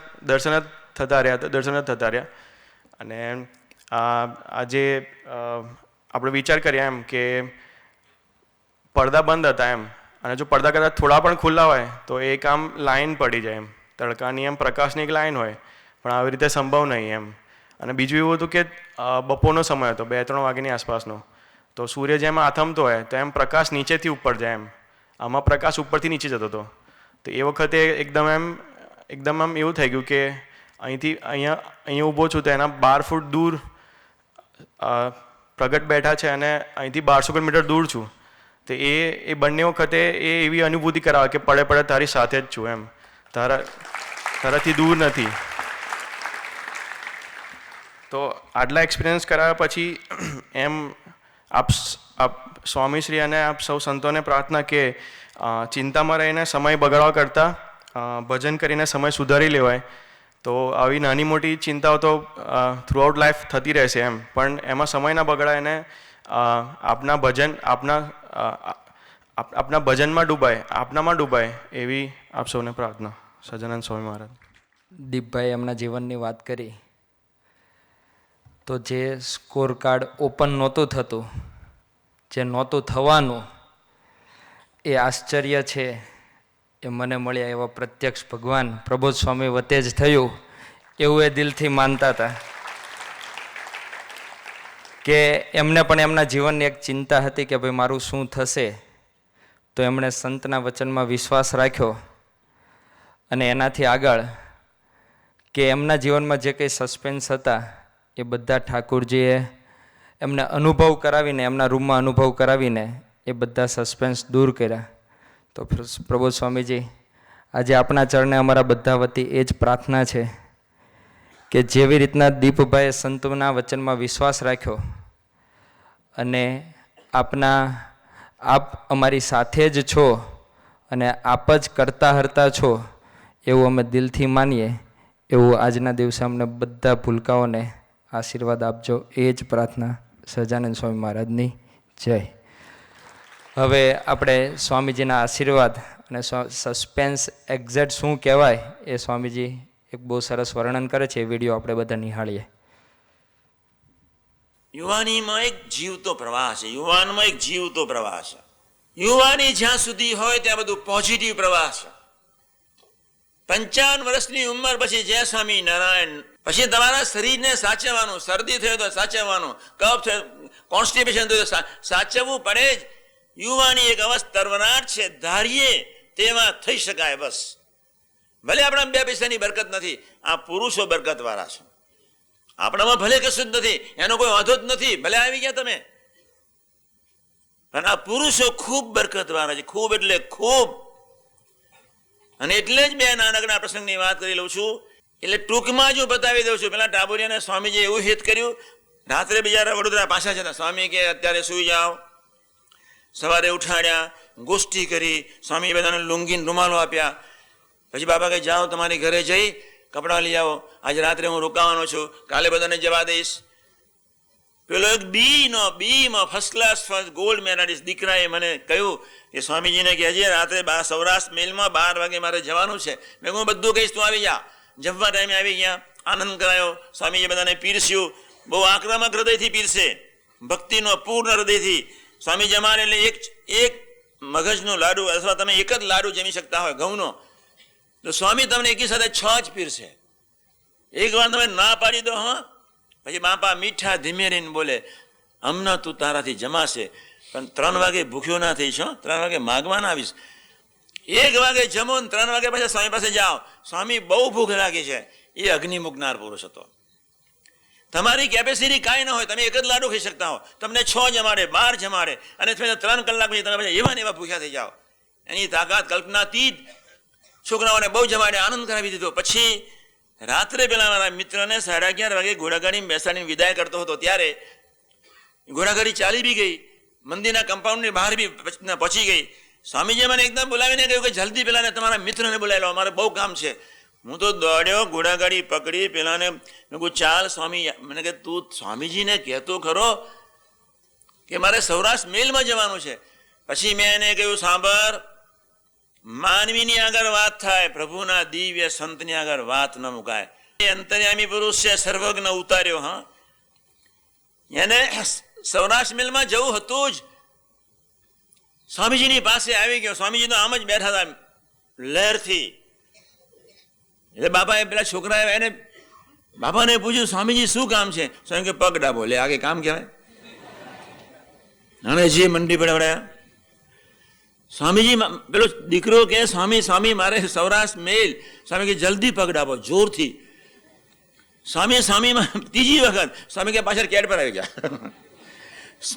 થતા રહ્યા. અને આજે આપણે વિચાર કર્યા એમ કે પડદા બંધ હતા એમ, અને જો પડદા કદાચ થોડા પણ ખુલ્લા હોય તો એક આમ લાઈન પડી જાય એમ, તડકાની એમ પ્રકાશની એક લાઈન હોય, પણ આવી રીતે સંભવ નહીં એમ. અને બીજું એવું હતું કે બપોરનો સમય હતો, 2-3 વાગ્યાની આસપાસનો, તો સૂર્ય જેમ આથમતો હોય તો એમ પ્રકાશ નીચેથી ઉપર જાય એમ, આમાં પ્રકાશ ઉપરથી નીચે જતો હતો. તો એ વખતે એકદમ આમ એવું થઈ ગયું કે અહીંયા ઊભો છું તો એના 12 ફૂટ દૂર પ્રગટ બેઠા છે અને અહીંથી 1200 કિલોમીટર દૂર છું. તો એ બંને વખતે એ એવી અનુભૂતિ કરાવે કે પડે પડે તારી સાથે જ છું એમ, તારાથી દૂર નથી. તો આટલા એક્સપિરિયન્સ કરાવ્યા પછી એમ આપ સ્વામીશ્રી અને આપ સૌ સંતોને પ્રાર્થના કે ચિંતામાં રહીને સમય બગાડવા કરતાં ભજન કરીને સમય સુધારી લેવાય. તો આવી નાની મોટી ચિંતાઓ તો થ્રુઆઉટ લાઈફ થતી રહેશે એમ, પણ એમાં સમય ના બગડાય અને આપના ભજનમાં ડૂબાય, આપનામાં ડૂબાય એવી આપ સૌને પ્રાર્થના. સહજાનંદ સ્વામી મહારાજ. દીપભાઈ એમના જીવનની વાત કરી તો જે સ્કોર કાર્ડ ઓપન નહોતું થતું, જે નહોતું થવાનું, એ આશ્ચર્ય છે એ મને મળ્યા એવા પ્રત્યક્ષ ભગવાન પ્રબોધ સ્વામી વતે જ થયું એવું એ દિલથી માનતા હતા. કે એમને પણ એમના જીવનની એક ચિંતા હતી કે ભાઈ મારું શું થશે, તો એમણે સંતના વચનમાં વિશ્વાસ રાખ્યો અને એનાથી આગળ કે એમના જીવનમાં જે કંઈ સસ્પેન્સ હતા એ બધા ઠાકુરજીએ એમને અનુભવ કરાવીને, એમના રૂમમાં અનુભવ કરાવીને એ બધા સસ્પેન્સ દૂર કર્યા. તો પ્રબોધ સ્વામીજી, આજે આપણા ચરણે અમારા બધા વતી એ જ પ્રાર્થના છે કે જેવી રીતના દીપભાઈએ સંતોના વચનમાં વિશ્વાસ રાખ્યો અને આપ અમારી સાથે જ છો અને આપ જ કરતા હરતા છો એવું અમે દિલથી માનીએ, એવું આજના દિવસે અમને બધા ભૂલકાઓને આશીર્વાદ આપજો. એ જ પ્રાર્થના. સહજાનંદ સ્વામી મહારાજની જય. હવે આપણે સ્વામીજીના આશીર્વાદ અને સસ્પેન્સ એક્ઝેક્ટ શું કહેવાય એ સ્વામીજી એક બહુ સરસ વર્ણન કરે છે. એ વિડીયો આપણે બધા નિહાળીએ. યુવાનીમાં એક જીવતો પ્રવાહ છે, યુવાનમાં એક જીવતો પ્રવાહ છે. યુવાની જ્યાં સુધી હોય ત્યાં બધું પોઝિટિવ પ્રવાહ છે. 55 વર્ષની ઉંમર પછી જય સ્વામી નારાયણ, પછી તમારા શરીરને સાચવવાનું, શરદી થયો તો સાચવવાનું, કફ થયો, કોન્સ્ટિપેશન થયું તો સાચવવું પડે જ. યુવાની એક અવસ્થા તરવનાટ છે, ધારીએ તેમાં થઈ શકાય બસ. ભલે આપણા 2 પૈસાની બરકત નથી, આ પુરુષો બરકત વાળા છે. આપણામાં ભલે કશું જ નથી, એનો કોઈ વાંધો જ નથી, ભલે આવી ગયા તમે, પણ આ પુરુષો ખૂબ બરકત વાળા છે, ખૂબ એટલે ખૂબ. અને એટલે જ 2 નાનકડા પ્રસંગની વાત કરી લઉં છું, એટલે ટૂંકમાં જ હું બતાવી દઉં છું. પેલા ટાબોરિયાને સ્વામીજીએ એવું હિત કર્યું, રાત્રે બિચારા વડોદરા પાછા જતા, સ્વામી કે અત્યારે સૂઈ જાઓ. સવારે ઉઠાડ્યા, ગોષ્ઠી કરી, સ્વામી બધાને લુંગીને રૂમાલો આપ્યા. પછી બાબા કહે જાઓ તમારી ઘરે જઈ કપડાં લઈ આવો, આજે રાત્રે હું રોકાવાનો છું, કાલે બધાને જવા દઈશ. પેલો એક બીમાં ફર્સ્ટ ક્લાસ ગોલ્ડ મેડાલિસ્ટ દીકરાએ મને કહ્યું કે સ્વામીજીને કે હજી રાત્રે સૌરાષ્ટ્ર મેલમાં 12 વાગે મારે જવાનું છે. મેં હું બધું કહીશ, તું આવી જા. જમવા ટાઈમે આવી ગયા, આનંદ કરાયો. સ્વામીજી બધાને પીરસ્યું, બહુ આક્રમક હૃદયથી પીરસે, ભક્તિનો પૂર્ણ હૃદયથી. સ્વામી જમાડે એટલે એક મગજનો લાડુ અથવા તમે એક જ લાડુ જમી શકતા હોય ઘઉંનો, તો સ્વામી તમને એકી સાથે 6 જ પીરસે. એક વાર તમે ના પાડી દો, હા, પછી બાપા મીઠા ધીમે રહીને બોલે, હમણાં તું તારાથી જમાશે, પણ 3 વાગે ભૂખ્યો ના થઈશ, 3 વાગે માગવા ના આવીશ. 1 વાગે જમો ને 3 વાગે પછી સ્વામી પાસે જાઓ, સ્વામી બહુ ભૂખ લાગી છે. એ અગ્નિ મૂકનાર પુરુષ હતો. તમારી કેપેસિટી કાંઈ ન હોય, તમે એક જ લાડુ ખાઈ શકતા હો, તમને 6 જમાડે, 12 જમાડે, અને 3 કલાક પછી તમે એવા ને એવા ભૂખ્યા થઈ જાઓ. એની તાકાત કલ્પનાતીત. છોકરાઓને બહુ જમાડે, આનંદ કરાવી દીધો. પછી રાત્રે પેલા મારા મિત્રને 11:30 વાગે ઘોડાગાડીમાં બેસાડીને વિદાય કરતો હતો, ત્યારે ઘોડાગાડી ચાલી બી ગઈ, મંદિરના કમ્પાઉન્ડની બહાર બી પહોંચી ગઈ. સ્વામીજીએ મને એકદમ બોલાવીને કહ્યું કે જલ્દી પેલાને તમારા મિત્રને બોલાવી લો, અમારે બહુ કામ છે. હું તો દોડ્યો, ઘોડાગાડી પકડી, પેલાને મેં કહું ચાલ સ્વામી. મને કે તું સ્વામીજીને કહેતો ખરો કે મારે સૌરાષ્ટ્ર મેલમાં જવાનું છે. પછી મેં એને કહ્યું સાંભળ, માનવીની આગળ વાત થાય, પ્રભુના દિવ્ય સંતની આગળ વાત ન મુકાય. એ અંતર્યામી પુરુષ છે, સર્વજ્ઞ ઉતાર્યો. હા, એને સૌરાષ્ટ્ર મિલમાં જવું હતું જ. સ્વામીજીની પાસે આવી ગયો. સ્વામીજી તો આમ જ બેઠા હતા લહેરથી. એટલે બાપાએ પેલા છોકરાએ એને બાપાને પૂછ્યું, સ્વામીજી શું કામ છે? સ્વામી કે પગ ડાબો. લે આગે કામ કહેવાય? અને જે મંડી પડ્યા. સ્વામીજી પેલો દીકરો કે સ્વામી સ્વામી મારે સૌરાષ્ટ્ર મેલ. સ્વામી કે જલ્દી પગ ડાબો, જોરથી. સ્વામી સ્વામીમાં ત્રીજી વખત સ્વામી કે પાછળ કેડ પર આવી ગયા.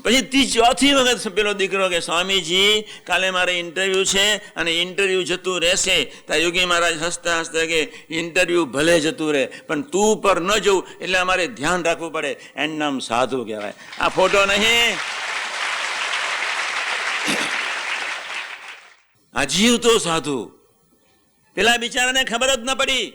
પછી ચોથી વખત પેલો દીકરો કે સ્વામીજી કાલે મારે ઇન્ટરવ્યુ છે અને ઇન્ટરવ્યુ જતું રહેશે. ત્યાં યોગી મહારાજ હસતા હસતા કે ઇન્ટરવ્યુ ભલે જતું રહે પણ તું પર ન જવું એટલે અમારે ધ્યાન રાખવું પડે. એનું નામ સાધુ કહેવાય. આ ફોટો નહીં, આ જીવતો સાધુ. પેલા બિચારાને ખબર જ ન પડી.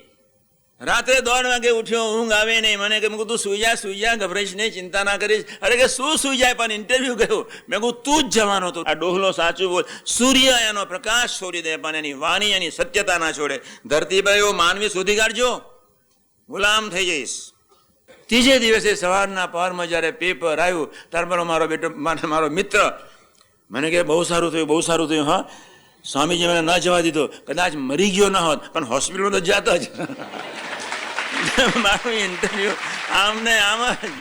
રાત્રે 1:30 વાગે ઉઠ્યો, ઊંઘ આવે નહીં. મને કે તું સુઈ જા, ગભરાઈશ નહીં, ચિંતા ના કરીશ. અરે કે શું સુઈ જાય, પણ ઇન્ટરવ્યુ ગયો. મેં કહું તું જ જવાનો હતો. આ ડોહલો સાચું બોલ. સૂર્ય એનો પ્રકાશ છોડી દે પણ એની વાણી એની સત્યતા ના છોડે. ધરતી પર એવો માનવી શોધી કાઢજો, ગુલામ થઈ જઈશ. ત્રીજે દિવસે સવારના પહરમાં જ્યારે પેપર આવ્યું ત્યારે મારો બેટો મારો મિત્ર મને કે બહુ સારું થયું, બહુ સારું થયું. હા, સ્વામીજી મને ન જવા દીધો. કદાચ મરી ગયો ન હોત પણ હોસ્પિટલમાં તો જાતો જ. મારું ઇન્ટરવ્યુ આમ ને આમ જ.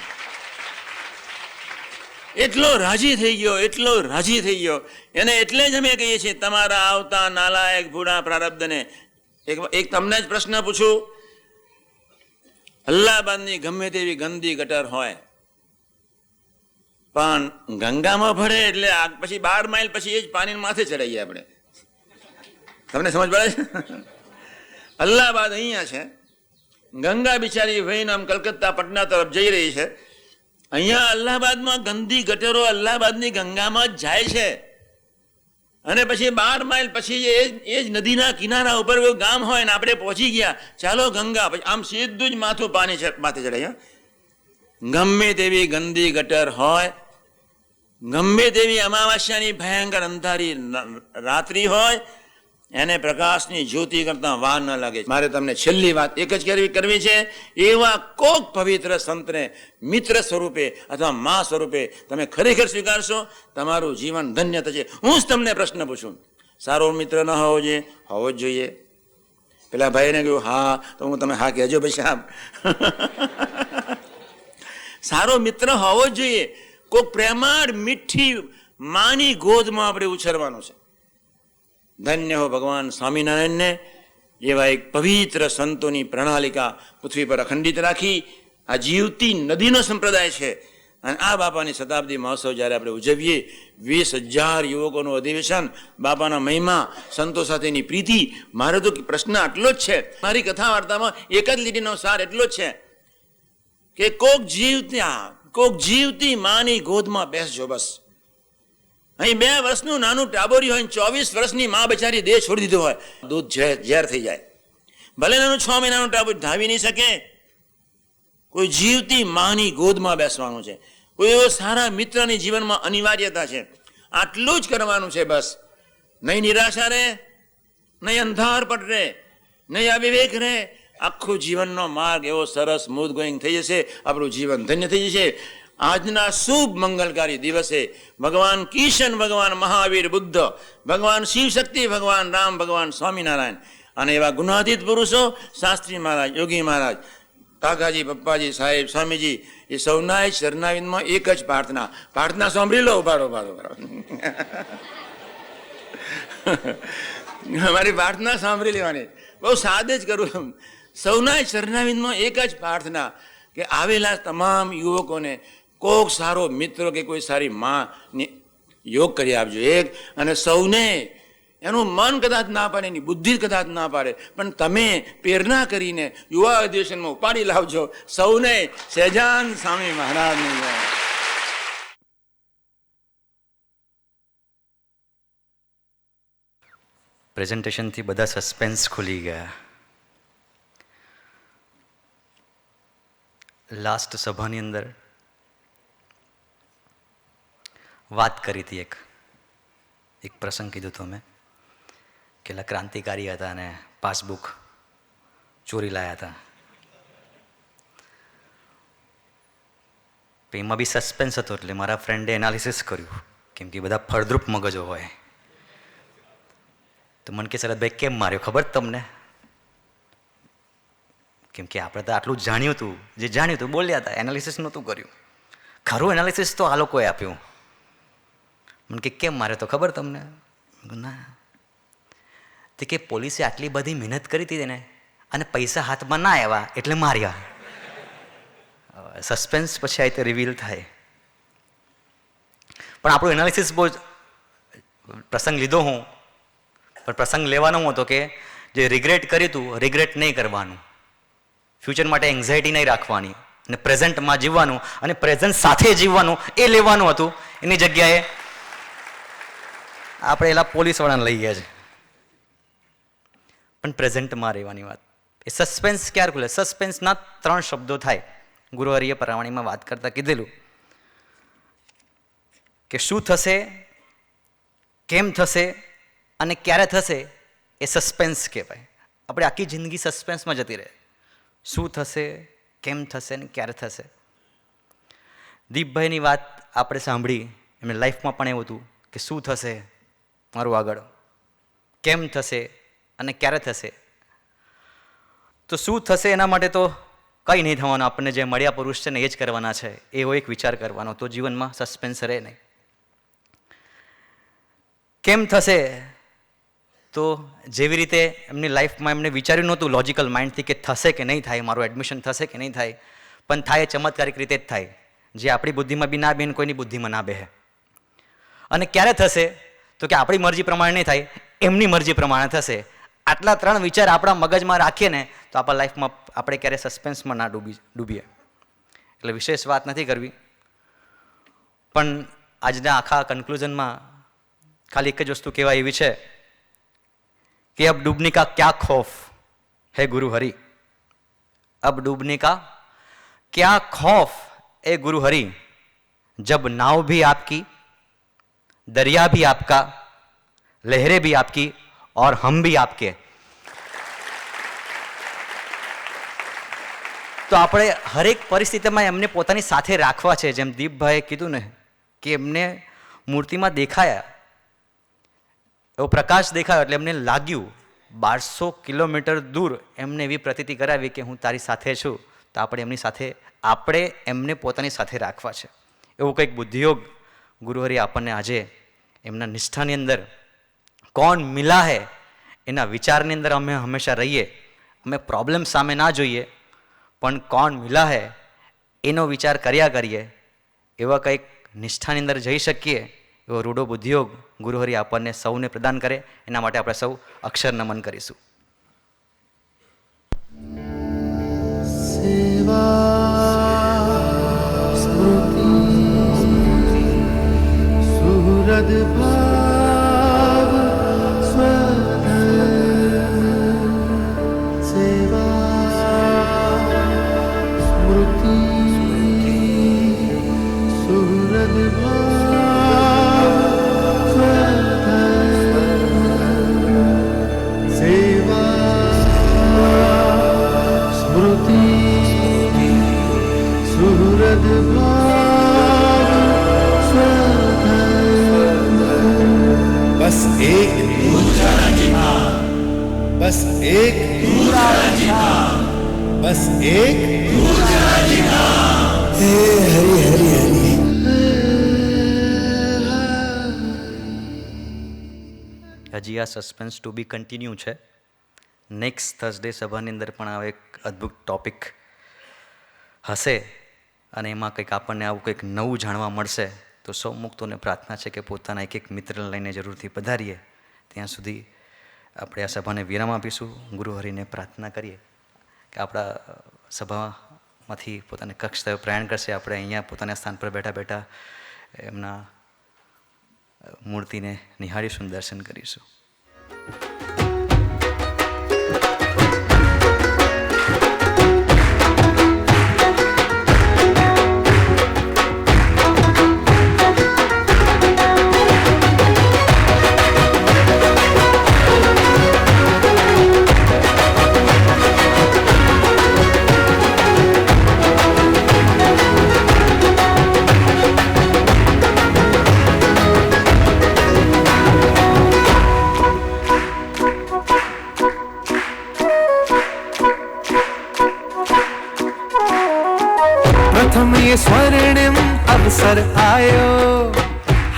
એટલો રાજી થઈ ગયો, એટલો રાજી થઈ ગયો. એને એટલે જ અમે કહીએ છીએ તમારા આવતા નાલાયક ભૂડા પ્રારબ્ધને. એક તમને જ પ્રશ્ન પૂછું, અલ્હાબાદની ગમે તેવી ગંદી ગટર હોય પણ ગંગામાં ભળે એટલે પછી 12 માઇલ પછી એ જ પાણી માથે ચડાઈએ આપણે. તમને સમજ પડે છે? અલ્હાબાદ અહીંયા છે, ગંગા બિચારી વહીને આમ કલકત્તા પટના તરફ જઈ રહી છે. અહીંયા અલ્હાબાદમાં ગંદી ગટરો અલ્હાબાદની ગંગામાં જ જાય છે અને પછી 12 માઇલ પછી એ જ નદીના કિનારા ઉપર ગામ હોય ને આપણે પહોંચી ગયા, ચાલો ગંગા. પછી આમ સીધું જ માથું પાણી માથે ચડાય. ગમે તેવી ગંદી ગટર હોય, ગમે તેવી અમાવાસ્યાની ભયંકર અંધારી રાત્રિ હોય, એને પ્રકાશની જ્યોતિ કરતા વાર ન લાગે. મારે તમને છેલ્લી વાત એક જ કરવી છે. એવા કોક પવિત્ર સંતને મિત્ર સ્વરૂપે અથવા મા સ્વરૂપે તમે ખરેખર સ્વીકારશો, તમારું જીવન ધન્ય થશે. હું જ તમને પ્રશ્ન પૂછું, સારો મિત્ર ન હોવો જોઈએ? હોવો જ જોઈએ. પેલા ભાઈને કહ્યું હા, તો હું તમે હા કહેજો ભાઈ સાહેબ. સારો મિત્ર હોવો જ જોઈએ. કોક પ્રેમાળ મીઠી માની ગોદમાં આપણે ઉછરવાનું છે. ધન્ય હો ભગવાન સ્વામિનારાયણને જેવા એક પવિત્ર સંતોની પ્રણાલિકા પૃથ્વી પર અખંડિત રાખી. આ જીવતી નદીનો સંપ્રદાય છે અને આ બાપાની શતાબ્દી મહોત્સવ જ્યારે આપણે ઉજવીએ, 20,000 યુવકોનું અધિવેશન, બાપાના મહિમા, સંતો સાથેની પ્રીતિ. મારો તો પ્રશ્ન આટલો જ છે. મારી કથા વાર્તામાં એક જ લીટીનો સાર એટલો જ છે કે કોક જીવતી માની ગોદમાં બેસજો બસ. અહીં 2 વર્ષનું નાનું ટાબોરી હોય, 24 વર્ષની મા બચારી દેહ છોડી દીધો હોય, દૂધ ઝેર થઈ જાય. ભલે નાનું 6 મહિનાનું ટાબોરી ધાવી નહીં શકે. કોઈ જીવતી માની ગોદમાં બેસવાનું છે. કોઈ એવો સારા મિત્રની જીવનમાં અનિવાર્યતા છે. આટલું જ કરવાનું છે બસ. નહીં નિરાશા રહે, નહીં અંધારપટ રહે, નહીં અવિવેક રહે. આખું જીવનનો માર્ગ એવો સરસ સ્મૂથ ગોઈંગ થઈ જશે. આપણું જીવન ધન્ય થઈ જશે. આજના શુભ મંગલકારી દિવસે ભગવાન કિશન, ભગવાન મહાવીર બુદ્ધ, ભગવાન શિવશક્તિ, ભગવાન રામ, ભગવાન સ્વામિનારાયણ અને એવા ગુણાતીત પુરુષો, શાસ્ત્રી મહારાજ, યોગી મહારાજ, કાકાજી, પપ્પાજી, સાહેબ, સ્વામીજી, એ સૌના શરણાવિંદમાં એક જ પ્રાર્થના સાંભળી લો. ઉભારો અમારી પ્રાર્થના સાંભળી લેવાની. બહુ સાદે જ કરું. સૌના શરણાવિંદમાં એક જ પ્રાર્થના કે આવેલા તમામ યુવકોને કોક સારો મિત્ર કે કોઈ સારી માં યોગ કરી આપજો એક. અને સૌને એનું મન કદાચ ના પાડે, એની બુદ્ધિ કદાચ ના પાડે, પણ તમે પ્રેરણા કરીને યુવા અધિવેશનમાં ઉપાડી લાવજો. સૌને સહેજાન સ્વામી મહારાજની જય. પ્રેઝન્ટેશનથી બધા સસ્પેન્સ ખુલી ગયા. લાસ્ટ સભાની અંદર વાત કરી હતી, એક પ્રસંગ કીધું હતું મેં, કેટલા ક્રાંતિકારી હતા અને પાસબુક ચોરી લાયા હતા. તો એમાં બી સસ્પેન્સ હતો, એટલે મારા ફ્રેન્ડે એનાલિસિસ કર્યું, કેમ કે બધા ફળદ્રુપ મગજો હોય. તો મને કે શરદભાઈ કેમ માર્યો ખબર તમને? કેમ કે આપણે તો આટલું જાણ્યું હતું, જે જાણ્યું હતું બોલ્યા હતા, એનાલિસિસ નહોતું કર્યું. ખરું એનાલિસિસ તો આ લોકોએ આપ્યું. મને કે કેમ માર્યો તો ખબર તમને? ના. તે કે પોલીસે આટલી બધી મહેનત કરી હતી ને અને પૈસા હાથમાં ના આવ્યા એટલે માર્યા. સસ્પેન્સ પછી આ રીતે રિવીલ થાય. પણ આપણું એનાલિસિસ બહુ પ્રસંગ લીધો હું, પણ પ્રસંગ લેવાનો હું હતો કે જે રિગ્રેટ કર્યું હતું રિગ્રેટ નહીં કરવાનું, ફ્યુચર માટે એન્ઝાયટી નહીં રાખવાની, અને પ્રેઝન્ટમાં જીવવાનું અને પ્રેઝન્ટ સાથે જીવવાનું એ લેવાનું હતું. એની જગ્યાએ આપણે એલા પોલીસવાળાને લઈ ગયા છે. પણ પ્રેઝન્ટમાં રહેવાની વાત. એ સસ્પેન્સ ક્યારે ખુલે? સસ્પેન્સના 3 શબ્દો થાય. ગુરુહરિએ પરવાણીમાં વાત કરતા કીધેલું કે શું થશે, કેમ થશે અને ક્યારે થશે, એ સસ્પેન્સ કહેવાય. આપણે આખી જિંદગી સસ્પેન્સમાં જતી રહે. શું થશે, કેમ થશે અને ક્યારે થશે. દીપભાઈની વાત આપણે સાંભળી, એમને લાઈફમાં પણ એવું હતું કે શું થશે મારું આગળ, કેમ થશે અને ક્યારે થશે. તો શું થશે એના માટે તો કંઈ નહીં થવાનું, આપણને જે મળ્યા પુરુષ છે ને એ જ કરવાના છે, એવો એક વિચાર કરવાનો, તો જીવનમાં સસ્પેન્સ રહે નહીં. કેમ થશે તો જેવી રીતે એમની લાઈફમાં એમને વિચાર્યું નહોતું લોજિકલ માઇન્ડથી કે થશે કે નહીં થાય, મારું એડમિશન થશે કે નહીં થાય, પણ થાય ચમત્કારિક રીતે જ થાય, જે આપણી બુદ્ધિમાં બી ના બેન કોઈની બુદ્ધિમાં ના બેહે. અને ક્યારે થશે તો કે આપણી મરજી પ્રમાણે નહીં થાય, એમની મરજી પ્રમાણે થશે. આટલા 3 વિચાર આપણા મગજમાં રાખીએ ને તો આપણા લાઈફમાં આપણે ક્યારેય સસ્પેન્સમાં ના ડૂબીએ. એટલે વિશેષ વાત નથી કરવી, પણ આજના આખા કન્ક્લુઝનમાં ખાલી એક જ વસ્તુ કહેવાય એવી છે कि अब डूबने का क्या खौफ है गुरु हरि, अब डूबने का क्या खौफ है गुरु हरि, जब नाव भी आपकी, दरिया भी आपका, लहरें भी आपकी और हम भी आपके. તો આપણે હરેક પરિસ્થિતિમાં એમને પોતાની સાથે રાખવા છે. જેમ દીપભાઈએ કીધું ને કે એમને મૂર્તિમાં દેખાયા, એવો પ્રકાશ દેખાયો એટલે એમને લાગ્યું 1200 કિલોમીટર દૂર એમને એવી પ્રતીતિ કરાવી કે હું તારી સાથે છું. તો આપણે એમની સાથે, આપણે એમને પોતાની સાથે રાખવા છે. એવું કંઈક બુદ્ધિયોગ ગુરુહરિ આપણને આજે એમના નિષ્ઠાની અંદર કોણ મિલા હે એના વિચારની અંદર અમે હંમેશા રહીએ. અમે પ્રોબ્લેમ સામે ના જોઈએ, પણ કોણ મિલા હે એનો વિચાર કર્યા કરીએ. એવા કંઈક નિષ્ઠાની અંદર જઈ શકીએ એવો રૂડો બુદ્ધિયોગ ગુરુહરિ આપણને સૌને પ્રદાન કરે. એના માટે આપણે સૌ અક્ષર નમન કરીશું. बस एक बस एक बस एक हे हरि हरि हरि. હજી આ સસ્પેન્સ ટુ બી કન્ટિન્યુ છે. નેક્સ્ટ થર્સડે સભાની અંદર પણ આ એક અદ્ભુત ટોપિક હશે અને એમાં કંઈક આપણને આવું કંઈક નવું જાણવા મળશે. તો સૌ મુક્તોને પ્રાર્થના છે કે પોતાના એક મિત્રને લઈને જરૂરથી પધારીએ. ત્યાં સુધી આપણે આ સભાને વિરામ આપીશું. ગુરુહરિને પ્રાર્થના કરીએ કે આપણા સભામાંથી પોતાને કક્ષ તરફ પ્રયાણ કરશે. આપણે અહીંયા પોતાના સ્થાન પર બેઠા બેઠા એમના મૂર્તિને નિહાળીશું, દર્શન કરીશું. ये स्वर्णिम अवसर आयो,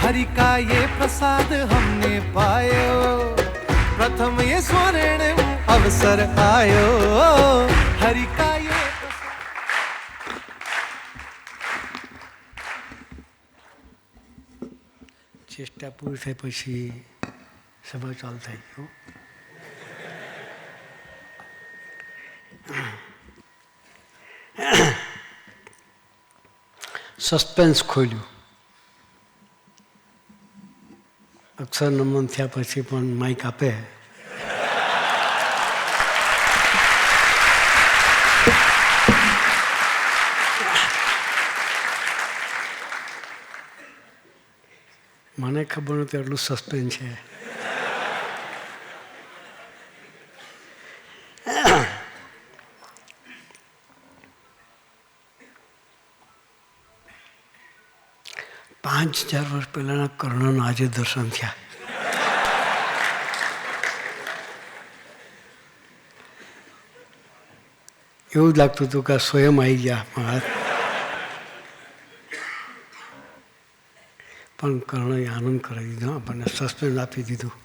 हरि का ये प्रसाद हमने पायो। प्रथम ये स्वर्णिम अवसर आयो, हरि का ये ચેષ્ટા પૂરી થઈ પછી સભા ચાલુ થઈ ગયું. સસ્પેન્સ ખોલ્યું. અક્ષર નમન થયા પછી પણ માઇક આપે. મને ખબર નથી એટલું સસ્પેન્સ છે. પાંચ 4 વર્ષ પહેલાના કર્ણના આજે દર્શન થયા. એવું જ લાગતું હતું કે સ્વયં આવી ગયા મહારાજ. પણ કર્ણએ આનંદ કરાવી દીધો, આપણને સસ્પેન્સ આપી દીધું.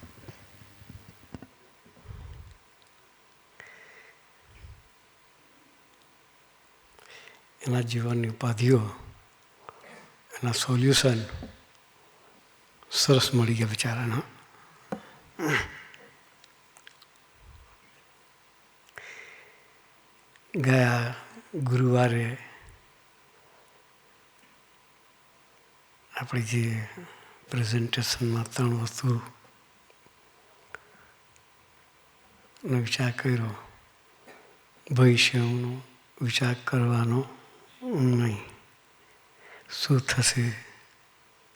એના જીવનની ઉપાધિઓ, એના સોલ્યુશન સરસ મળી ગયા બિચારાના. ગયા ગુરુવારે આપણે જે પ્રેઝન્ટેશનમાં 3 વસ્તુનો વિચાર કર્યો. ભવિષ્યનો વિચાર કરવાનો નહીં, શું થશે,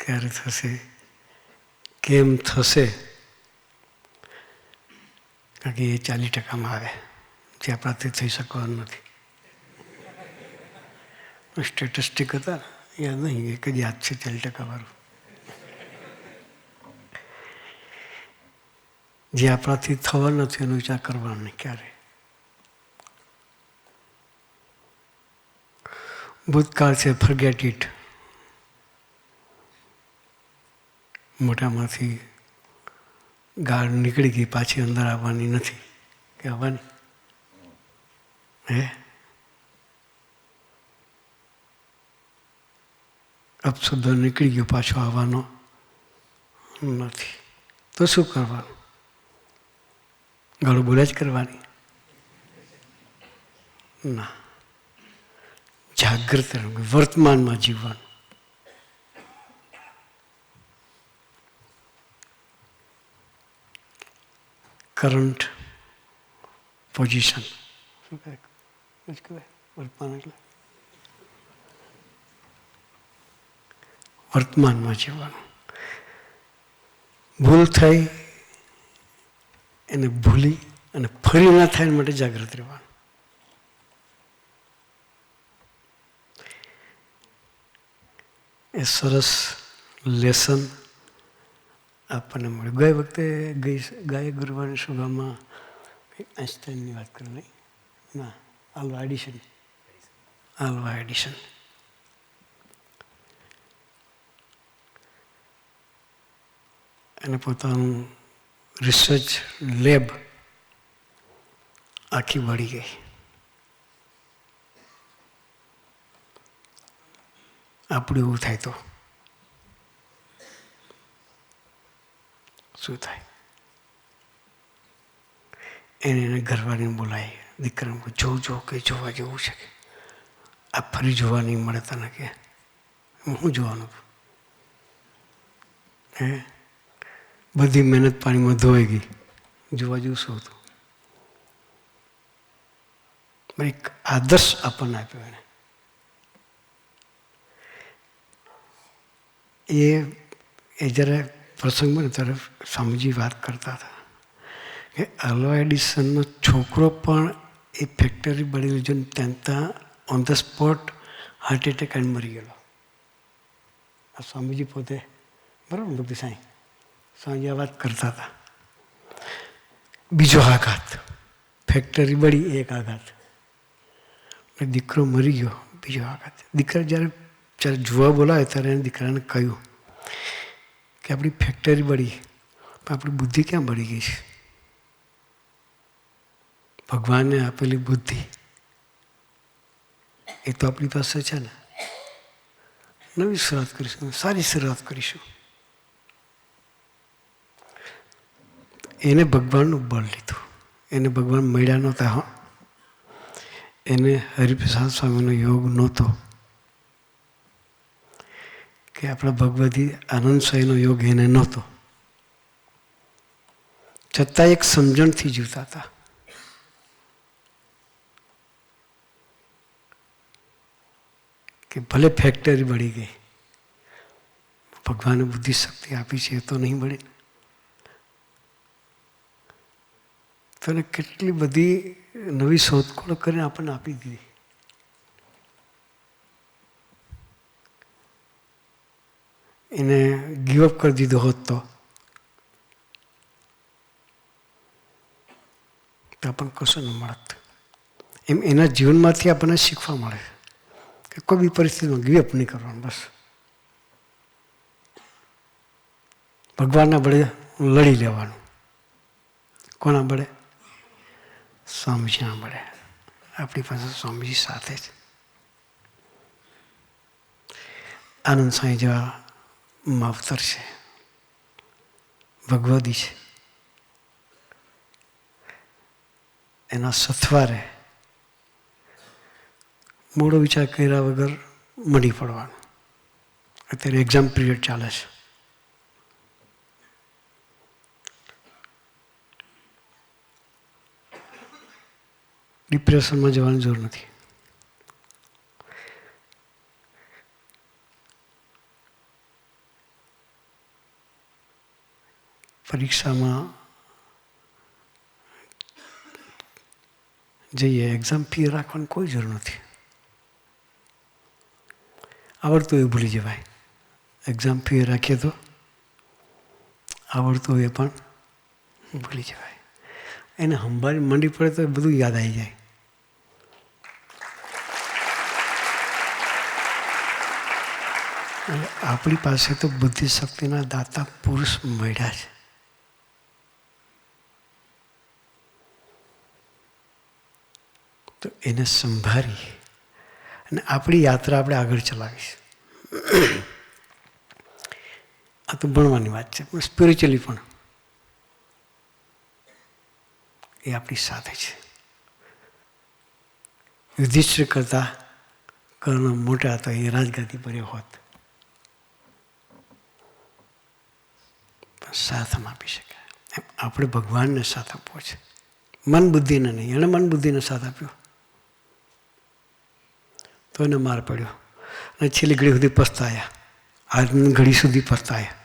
ક્યારે થશે, કેમ થશે, કારણ કે એ 40% આવે, જે આપણાથી થઈ શકવાનું નથી. સ્ટેટિસ્ટિક હતા યાદ નહીં, એક જ યાદ છે 40% વાળું. જે આપણાથી થવા નથી એનો વિચાર કરવાનો નહીં ક્યારે. ભૂતકાળ છે, ફર્ગેટ ઇટ. મોટામાંથી ગાળ નીકળી ગઈ, પાછી અંદર આવવાની નથી. કે આવવાની હે? અપશબ્દ નીકળી ગયો, પાછો આવવાનો નથી. તો શું કરવાનું? ગાળો બોલ્યા જ કરવાની ના. જાગૃત રહેવું, વર્તમાનમાં જીવવાનું. કરંટ પોઝિશન શું કહેવાય? વર્તમાન એટલે વર્તમાનમાં જીવવાનું. ભૂલ થઈ એને ભૂલી અને ફરી ના થાય એના માટે જાગૃત રહેવાનું. એ સરસ લેસન આપણને મળ્યું. ગઈ વખતે ગયા ગુરુવારની સભામાં આઈન્સ્ટાઈનની વાત કરી નહીં ના, આલ્વા એડિશન. એને પોતાનું રિસર્ચ લેબ આખી વળી ગઈ. આપણું એવું થાય તો શું થાય? એને ઘરવાળીને બોલાય, દીકરાને જોજો કે જોવા જેવું છે કે આ ફરી જોવા નહીં મળે તને. કે હું જોવાનું? હે, બધી મહેનત પાણીમાં ધોવાઈ ગઈ, જોવા જેવું શું હતું? એક આદર્શ આપણને આપ્યો એને. એ જ્યારે પ્રસંગ બને ત્યારે સ્વામીજી વાત કરતા હતા કે આલ્વા એડિસનનો છોકરો પણ એ ફેક્ટરી બળેલી જોઈને ત્યાં on the spot heart attack આવીને મરી ગયેલો. આ સ્વામીજી પોતે બરાબર બધી સ્વામીજી આ વાત કરતા હતા. બીજો આઘાત, ફેક્ટરી બળી એક આઘાત, દીકરો મરી ગયો બીજો આઘાત. દીકરા જ્યારે જ્યારે જોવા બોલાવે ત્યારે એને દીકરાને કહ્યું કે આપણી ફેક્ટરી બળી, પણ આપણી બુદ્ધિ ક્યાં બળી ગઈ છે? ભગવાને આપેલી બુદ્ધિ એ તો આપણી પાસે છે ને. નવી શરૂઆત કરીશું, સારી શરૂઆત કરીશું. એને ભગવાનનું બળ લીધું. એને ભગવાન મળ્યા નહોતા. એને હરિપ્રસાદ સ્વામીનો યોગ નહોતો કે આપણા ભગવતી આનંદ સ્વામીનો યોગ એને નહોતો. છતાં એક સમજણથી જીવતા હતા. કે ભલે ફેક્ટરી બળી ગઈ, ભગવાને બુદ્ધિ શક્તિ આપી છે, એ તો નહીં બળી. તો એને કેટલી બધી નવી શોધખોળ કરીને આપણને આપી દીધી. એને ગીવઅપ કરી દીધો હોત તો આપણને કશું ન મળત. એમ એના જીવનમાંથી આપણને શીખવા મળે કે કોઈ બી પરિસ્થિતિમાં ગીવઅપ નહીં કરવાનું. બસ ભગવાનના બળે લડી લેવાનું. કોના બળે? સ્વામીજીના બળે. આપણી પાસે સ્વામીજી સાથે જ. આનંદ સ્વામી જેવા માવતર છે, ભગવદી છે. એના સથવારે મોડો વિચાર કર્યા વગર મળી પડવાનું. અત્યારે એક્ઝામ પીરિયડ ચાલે છે. ડિપ્રેશનમાં જવાની જરૂર નથી. પરીક્ષામાં જઈએ, એક્ઝામ ફી રાખવાની કોઈ જરૂર નથી. આવડતું એ ભૂલી જવાય. એક્ઝામ ફી રાખીએ તો આવડતું એ પણ ભૂલી જવાય. એને સંભાળી મંડી પડે તો એ બધું યાદ આવી જાય. એટલે આપણી પાસે તો બુદ્ધિ શક્તિના દાતા પુરુષ મળ્યા છે. તો એને સંભાળી અને આપણી યાત્રા આપણે આગળ ચલાવીશું. આ તો ભણવાની વાત છે, પણ સ્પિરિચ્યુઅલી પણ એ આપણી સાથે છે. યુધિષ્ઠિર કરતા કર્ણ મોટા હતા, એ રાજગાદી પર હોત પણ સાથ આપી શકે. એમ આપણે ભગવાનને સાથ આપવો છે, મન બુદ્ધિને નહીં. એણે મન બુદ્ધિને સાથ આપ્યો તો એને માર પડ્યો અને છેલ્લી ઘડી સુધી પસ્તાયા. આજની ઘડી સુધી પસ્તાયા.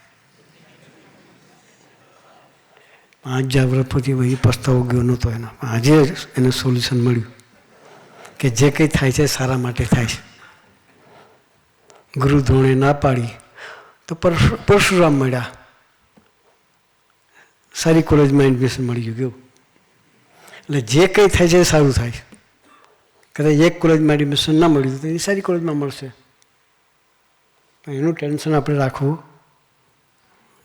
5,000 વર્ષ પછી એ પસ્તાવો ગયો નહોતો એનો. આજે એને સોલ્યુશન મળ્યું કે જે કંઈ થાય છે સારા માટે થાય છે. ગુરુ દ્રોણે ના પાડી તો પરશુરામ મળ્યા. સારી કોલેજમાં એડમિશન મળી ગયું. એટલે જે કંઈ થાય છે એ સારું થાય છે. કદાચ એક કોલેજમાં એડમિશન ના મળ્યું તો એની સારી કોલેજમાં મળશે. એનું ટેન્શન આપણે રાખવું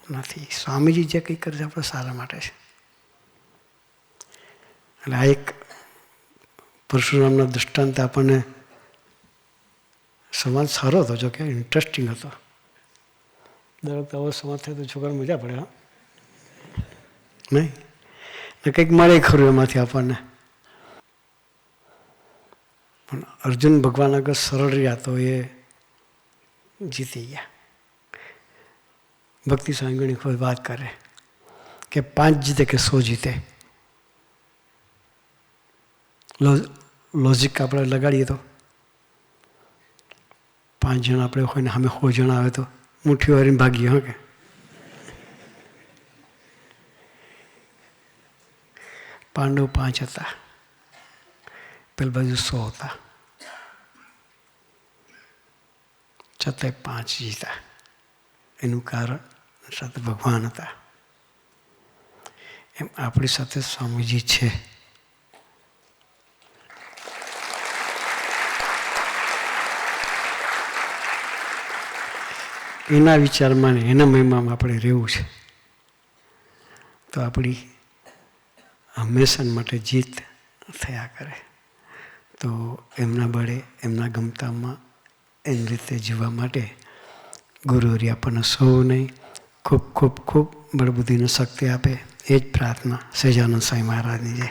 નથી. સ્વામીજી જે કંઈ કરે છે આપણે સારા માટે છે. એટલે આ એક પરશુરામના દૃષ્ટાંત આપણને સંવાદ સારો હતો, જો કે ઇન્ટરેસ્ટિંગ હતો. દર વખતે આવો સંવાદ થાય તો છોકરાને મજા પડે. હા નહીં ને કંઈક મળે ખરું એમાંથી આપણને. પણ અર્જુન ભગવાન આગળ સરળ રહ્યા તો એ જીતી ગયા. ભક્તિ સ્વામી ઘણી વખત વાત કરે કે 5 જીતે કે 100 જીતે. લોજિક આપણે લગાડીએ તો 5 જણા આપણે હોય ને સામે 100 જણા આવે તો મુઠ્ઠીઓ હારીને ભાગીએ. હા કે પાંડવ 5 હતા, પેલી બાજુ 100 હતા, છતાંય 5 જીતા. એનું કારણ સાથે ભગવાન હતા. એમ આપણી સાથે સ્વામીજી છે. એના વિચારમાં ને એના મહિમામાં આપણે રહેવું છે તો આપણી હંમેશા માટે જીત થયા કરે. તો એમના બળે એમના ગમતામાં એની રીતે જીવવા માટે ગુરુહરિ આપણને સૌને ખૂબ ખૂબ ખૂબ બળબુદ્ધિને શક્તિ આપે. એ જ પ્રાર્થના સહજાનંદ સ્વામી મહારાજની જય.